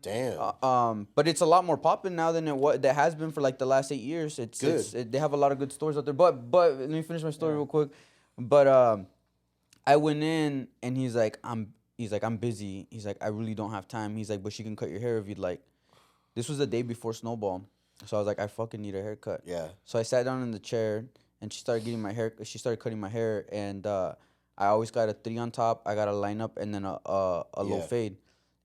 Damn. But it's a lot more popping now than that has been for like the last 8 years. They have a lot of good stores out there. But let me finish my story real quick. But I went in and he's like I'm busy. He's like I really don't have time. He's like but she can cut your hair if you'd like. This was the day before Snowball, so I was like I fucking need a haircut. Yeah. So I sat down in the chair and she started getting my hair. She started cutting my hair and I always got a 3 on top. I got a lineup and then a low fade.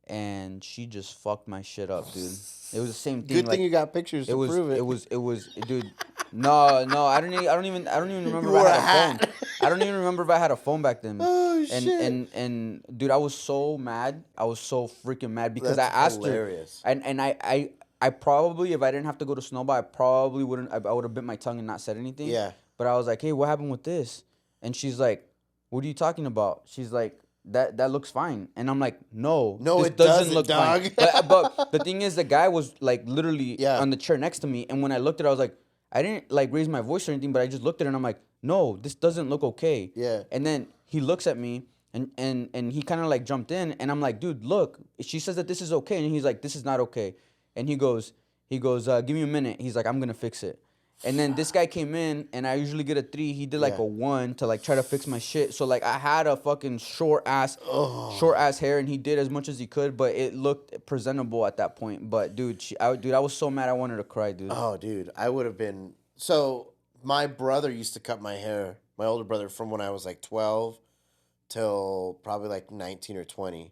And she just fucked my shit up, dude. It was the same thing. Good thing you got pictures to prove it. It was, dude. No, I don't even remember if I had a phone. I don't even remember if I had a phone back then. Oh, shit. And dude, I was so mad. I was so freaking mad because That's I asked hilarious. her, and I probably, if I didn't have to go to Snowball, I probably wouldn't. I would have bit my tongue and not said anything. Yeah. But I was like, hey, what happened with this? And she's like, what are you talking about? She's like, that looks fine. And I'm like, no, this it doesn't, look dog. fine. But the thing is, the guy was like literally on the chair next to me. And when I looked at it, I was like, I didn't like raise my voice or anything, but I just looked at it and I'm like, no, this doesn't look okay. Yeah. And then he looks at me and he kind of like jumped in and I'm like, dude, look, she says that this is okay. And he's like, this is not okay. And he goes, give me a minute. He's like, I'm going to fix it. And then this guy came in, and I usually get a 3. He did like a 1 to like try to fix my shit. So like I had a fucking short ass hair, and he did as much as he could, but it looked presentable at that point. But dude, I was so mad I wanted to cry, dude. Oh, dude, I would have been. So my brother used to cut my hair. My older brother, from when I was like 12 till probably like 19 or 20.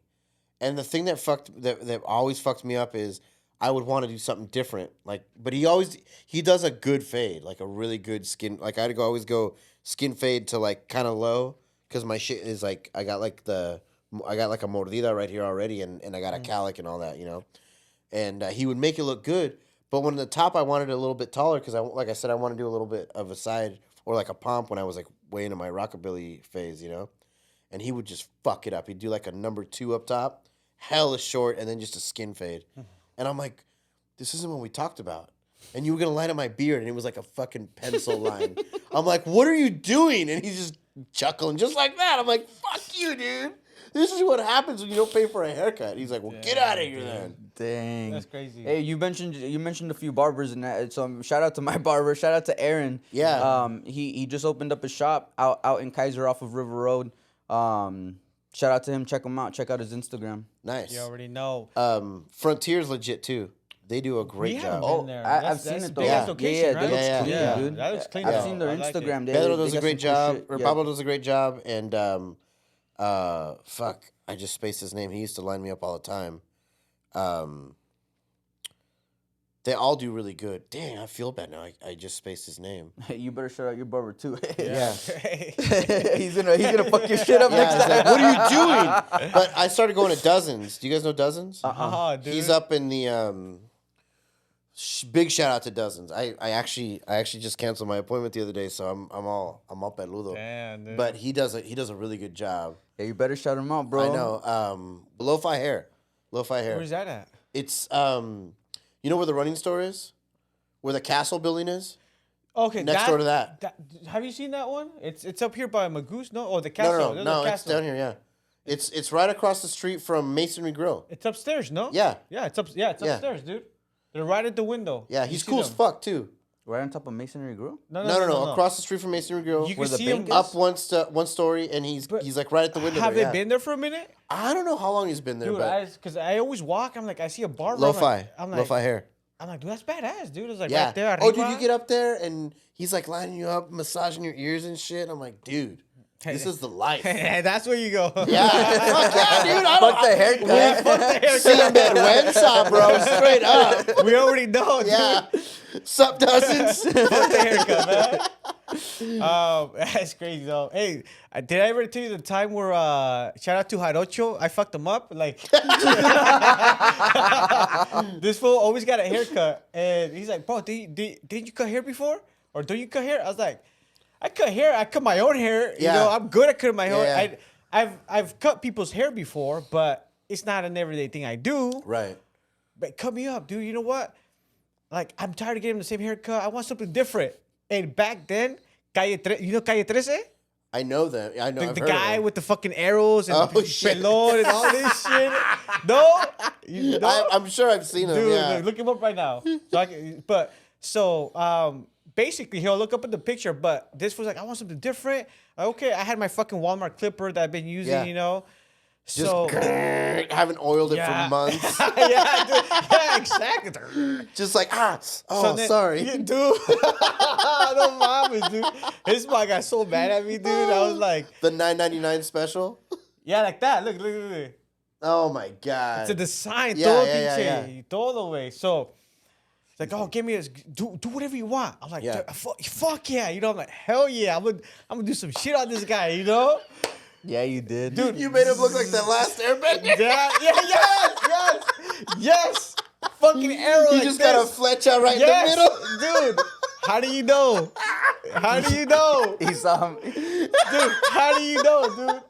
And the thing that always fucked me up is I would want to do something different. Like, but he does a good fade, like a really good skin. Like always go skin fade to like kind of low because my shit is like I got like a mordida right here already, and I got a calic and all that, you know. And he would make it look good, but when the top I wanted it a little bit taller because like I said, I want to do a little bit of a side or like a pomp when I was like way into my rockabilly phase, you know. And he would just fuck it up. He'd do like a number 2 up top, hella short, and then just a skin fade. And I'm like, this isn't what we talked about. And you were going to line up my beard, and it was like a fucking pencil line. I'm like, what are you doing? And he's just chuckling just like that. I'm like, fuck you, dude. This is what happens when you don't pay for a haircut. He's like, well, get out of here then. Dang. That's crazy. Hey, you mentioned a few barbers and that. So shout out to my barber. Shout out to Aaron. Yeah. He just opened up a shop out in Kaiser off of River Road. Shout out to him. Check him out. Check out his Instagram. Nice. You already know. Frontier's legit, too. They do a great job. Been there. I've seen it though. Big ass location, right? They look clean, Yeah. dude. That looks clean. I've though. seen their I like it. Instagram. Pedro does a got great some cool job. shit. Or Yeah. Pablo does a great job. And, fuck, I just spaced his name. He used to line me up all the time. They all do really good. Dang, I feel bad now. I just spaced his name. You better shout out your barber too. Yeah. he's gonna fuck your shit up Yeah, next he's time. like, what are you doing? But I started going to Dozens. Do you guys know Dozens? Dude. He's up in the big shout out to Dozens. I actually just canceled my appointment the other day, so I'm up at Ludo. Damn, dude. But he does a really good job. Yeah, you better shout him out, bro. I know. Lo-fi hair. Where's that at? It's you know where the running store is? Where the castle building is? Okay, Next door to that. Have you seen that one? It's up here by Magoo's, no? Oh, the castle. No, There's no, a it's castle. down here, yeah. It's right across the street from Masonry Grill. It's upstairs, no? Yeah. Yeah, it's upstairs, dude. They're right at the window. Yeah, You he's see cool as them. fuck too. Right on top of Masonry Grill? No. Across the street from Masonry Grill. You can Where the see him bank Up one story, and he's like right at the window. Have there, they been there for a minute? I don't know how long he's been there, Dude, but because I always walk. I'm like, I see a barber. lo-fi, I'm like, lo-fi hair. I'm like, dude, that's badass, dude. It's like Yeah. right there. Oh, dude, arriba. you get up there and he's like lining you up, massaging your ears and shit. I'm like, dude, this is the life. Hey, that's where you go. Yeah, fuck yeah, dude. I Fuck the haircut. Fuck the haircut. see him at Wensa, bro. Straight up. We already know, dude. Yeah. Sup, dozens? Fuck the haircut, man. That's crazy though. Hey, did I ever tell you the time where shout out to Jarocho? I fucked him up. Like this fool always got a haircut, and he's like, "Bro, didn't you cut hair before, or don't you cut hair?" I was like, "I cut hair. I cut my own hair. Yeah. You know, I'm good at cutting my own. Yeah. I've cut people's hair before, but it's not an everyday thing I do. Right. But cut me up, dude. You know what? Like, I'm tired of getting the same haircut. I want something different." And back then, you know Calle 13? I know that. I know. The guy with the fucking arrows and shit. pelon and all this shit. No? You know? I'm sure I've seen him. Dude, Yeah. look him up right now. Basically, he'll look up at the picture, but this was like, I want something different. Okay, I had my fucking Walmart clipper that I've been using, Yeah. you know? Just So, haven't oiled it Yeah. for months. yeah, dude. Yeah, exactly. Just like, So then- sorry. Yeah, dude. No mames, dude. This guy got so mad at me, dude. I was like, The $9.99 special. yeah, like that. Look. Oh my god. It's a design, Yeah, todo yeah, pinche, todo way. So it's like, oh, give me this, do whatever you want. I'm like, Yeah. fuck yeah, you know. I'm like, hell yeah, I'm gonna do some shit on this guy, you know. Yeah, you did. Dude, You made him look like the last airbender. Yes. Fucking arrow. You like just this. got a flecha right Yes, in the middle. dude. How do you know? How do you know, He saw him. dude? How do you know, dude?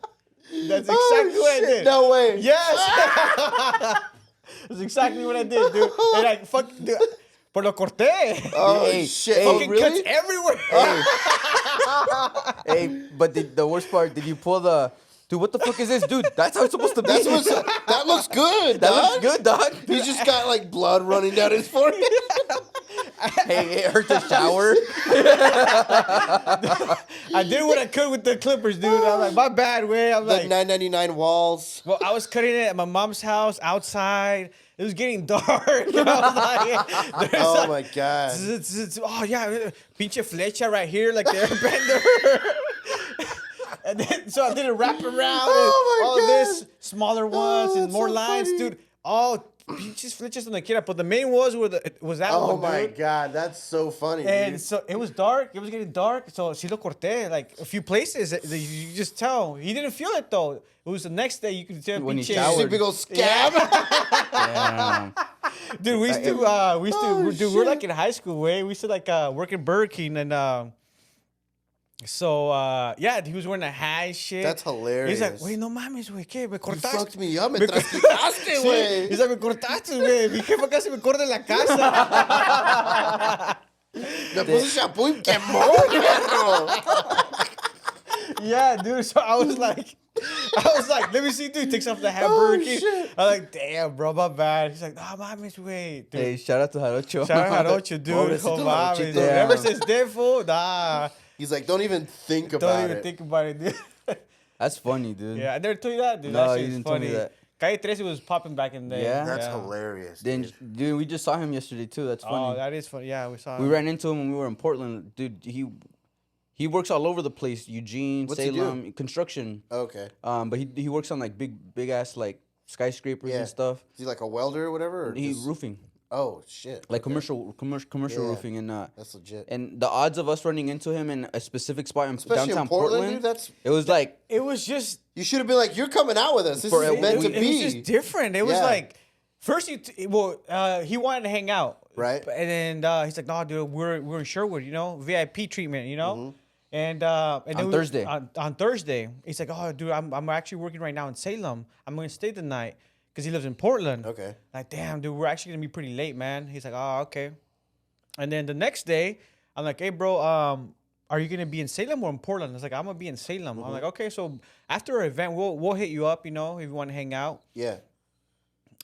That's exactly what I shit, did. No way. Yes. That's exactly what I did, dude. And like, fuck, dude. Por lo corté. Oh Hey, shit. hey, Oh, Fucking really? cuts everywhere. Hey, but the worst part, did you pull the... Dude, what the fuck is this? Dude, that's how it's supposed to be. That looks good, That dog. looks good, dog. He's just got like blood running down his forehead. Hey, it hurt to shower. I did what I could with the clippers, dude. I'm like, my bad, way. I'm The like, $9.99 walls. well, I was cutting it at my mom's house outside. It was getting dark. I was like, there's Oh like, my god. oh yeah, pinche flecha right here, like the airbender. And then, so I did a wrap around Oh and my all God. this, smaller ones and that's more so lines, funny. dude. All pinches flechas on the kid. But the main was that Oh one, my dude. god, that's so funny, And dude. so it was dark. It was getting dark. So si lo corté, like a few places. That you just tell. He didn't feel it though. It was the next day. You could tell. When he pinche- showered. See big old scab. Damn. Dude, we used to, dude, we're like in high school, way. We used to like work in Burger King, and yeah, he was wearing a hat and shit. That's hilarious. He's like, wait, no mames, güey, ¿qué? Me You cortaste. fucked me up, me Me- trasquitaste, Sí, güey. he's like, me cortaste, güey. Mi jefa casi me corta en la casa. Me puse shampoo y quemó, perro. Yeah, dude. So I was like, let me see, dude. Takes off the hat, Burger King. shit. I'm like, damn, bro, my bad. He's like, no, mames, güey. Dude. Hey, shout out to Jarocho. Shout out Jarocho, dude. Pobrecito Oh, mames. Jarochito. Dude. Ever since then, fool, nah. He's like, don't even think about Don't even it. think about it, dude. That's funny, dude. Yeah, I never told you that, dude. No, that shit you is didn't tell funny. me that. Calle 13 was popping back in the day. Yeah? That's hilarious. Then, dude. dude, we just saw him yesterday too. That's funny. Oh, that is funny. Yeah, we saw him. We ran into him when we were in Portland. Dude, he works all over the place. Eugene, What's he Salem, construction. Okay. But he works on like big ass like skyscrapers Yeah. and stuff. Is he like a welder or whatever? Or He just- roofing, Oh shit. like Okay. commercial Yeah. roofing, That's legit. and the odds of us running into him in a specific spot in Especially downtown in Portland, dude. it was like It was just, You should have been like, you're coming out with us. This For- is meant to it was be. just different. It was Yeah. like, first he wanted to hang out. Right. And then he's like, no, dude, we're in Sherwood, you know, VIP treatment, you know? Mm-hmm. And then On Thursday. On Thursday, he's like, oh, dude, I'm actually working right now in Salem. I'm going to stay the night because he lives in Portland. Okay. Like, damn, dude, we're actually gonna be pretty late, man. He's like, oh, okay. And then the next day, I'm like, hey, bro, are you gonna be in Salem or in Portland? He's like, I'm gonna be in Salem. I'm like, okay, so after our event, we'll hit you up, you know, if you want to hang out. Yeah.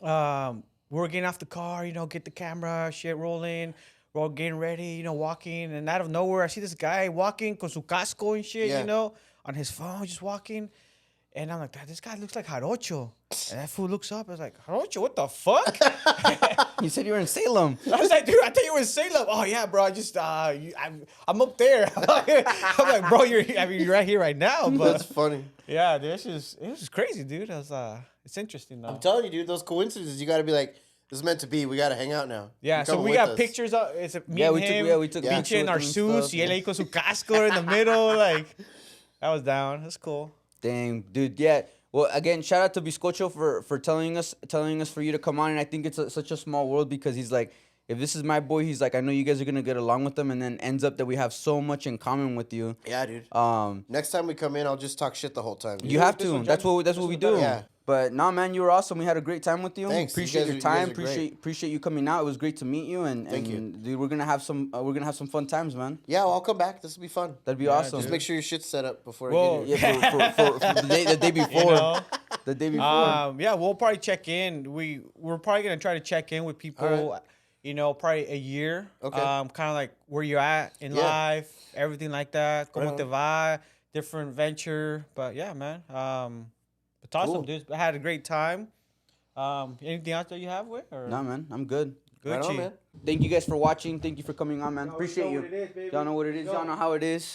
We're getting off the car, you know, get the camera shit rolling. we're all getting ready, walking, and out of nowhere, I see this guy walking con su casco and shit, Yeah. on his phone, just walking. And I'm like, this guy looks like Jarocho. And that fool looks up. I was like, Jarocho, what the fuck? You said you were in Salem. I was like, dude, I thought you were in Salem. Oh, yeah, bro. I just, I'm up there. I'm like, bro, you're right here right now. But That's funny. yeah, dude, it was just crazy, dude. It's interesting, though. I'm telling you, dude, those coincidences, you got to be like, this is meant to be. We got to hang out now. Yeah, You're so coming we with got us. pictures of it's me Yeah, and we took- him. yeah, we took pinche pictures in our with him and suits. stuff, Y él ahí con su casco in the middle. Like, that was down. That's cool. Dang, dude. Yeah. Well, again, shout out to Biscocho for telling us for you to come on, and I think it's such a small world because he's like, if this is my boy, he's like, I know you guys are gonna get along with him, and then ends up that we have so much in common with you. Yeah, dude. Um, Next time we come in, I'll just talk shit the whole time. Dude. you have this to. one, That's Jen? what This we one do. better. Yeah. But nah, man, you were awesome. We had a great time with you. Thanks. Appreciate You your guys time. are great. Appreciate you coming out. It was great to meet you. And Thank you. dude, we're gonna have some fun times, man. Yeah, well, I'll come back. This will be fun. That'd be Yeah, awesome. Just make sure your shit's set up before Whoa. I get here. Yeah, for the day before. know? The day before. Yeah, we'll probably check in. We're probably gonna try to check in with people. Probably a year. Okay. Kind of like where you're at in Yeah. life, everything like that. Como Right te va, different venture. But yeah, man. It's awesome, Cool. dude. I had a great time. Anything else that you have with? Or? Nah, man, I'm good. Right on, Gucci. man. Thank you guys for watching. Thank you for coming on, man. Appreciate know you. what it is, baby. Y'all know what it is. Y'all know how it is.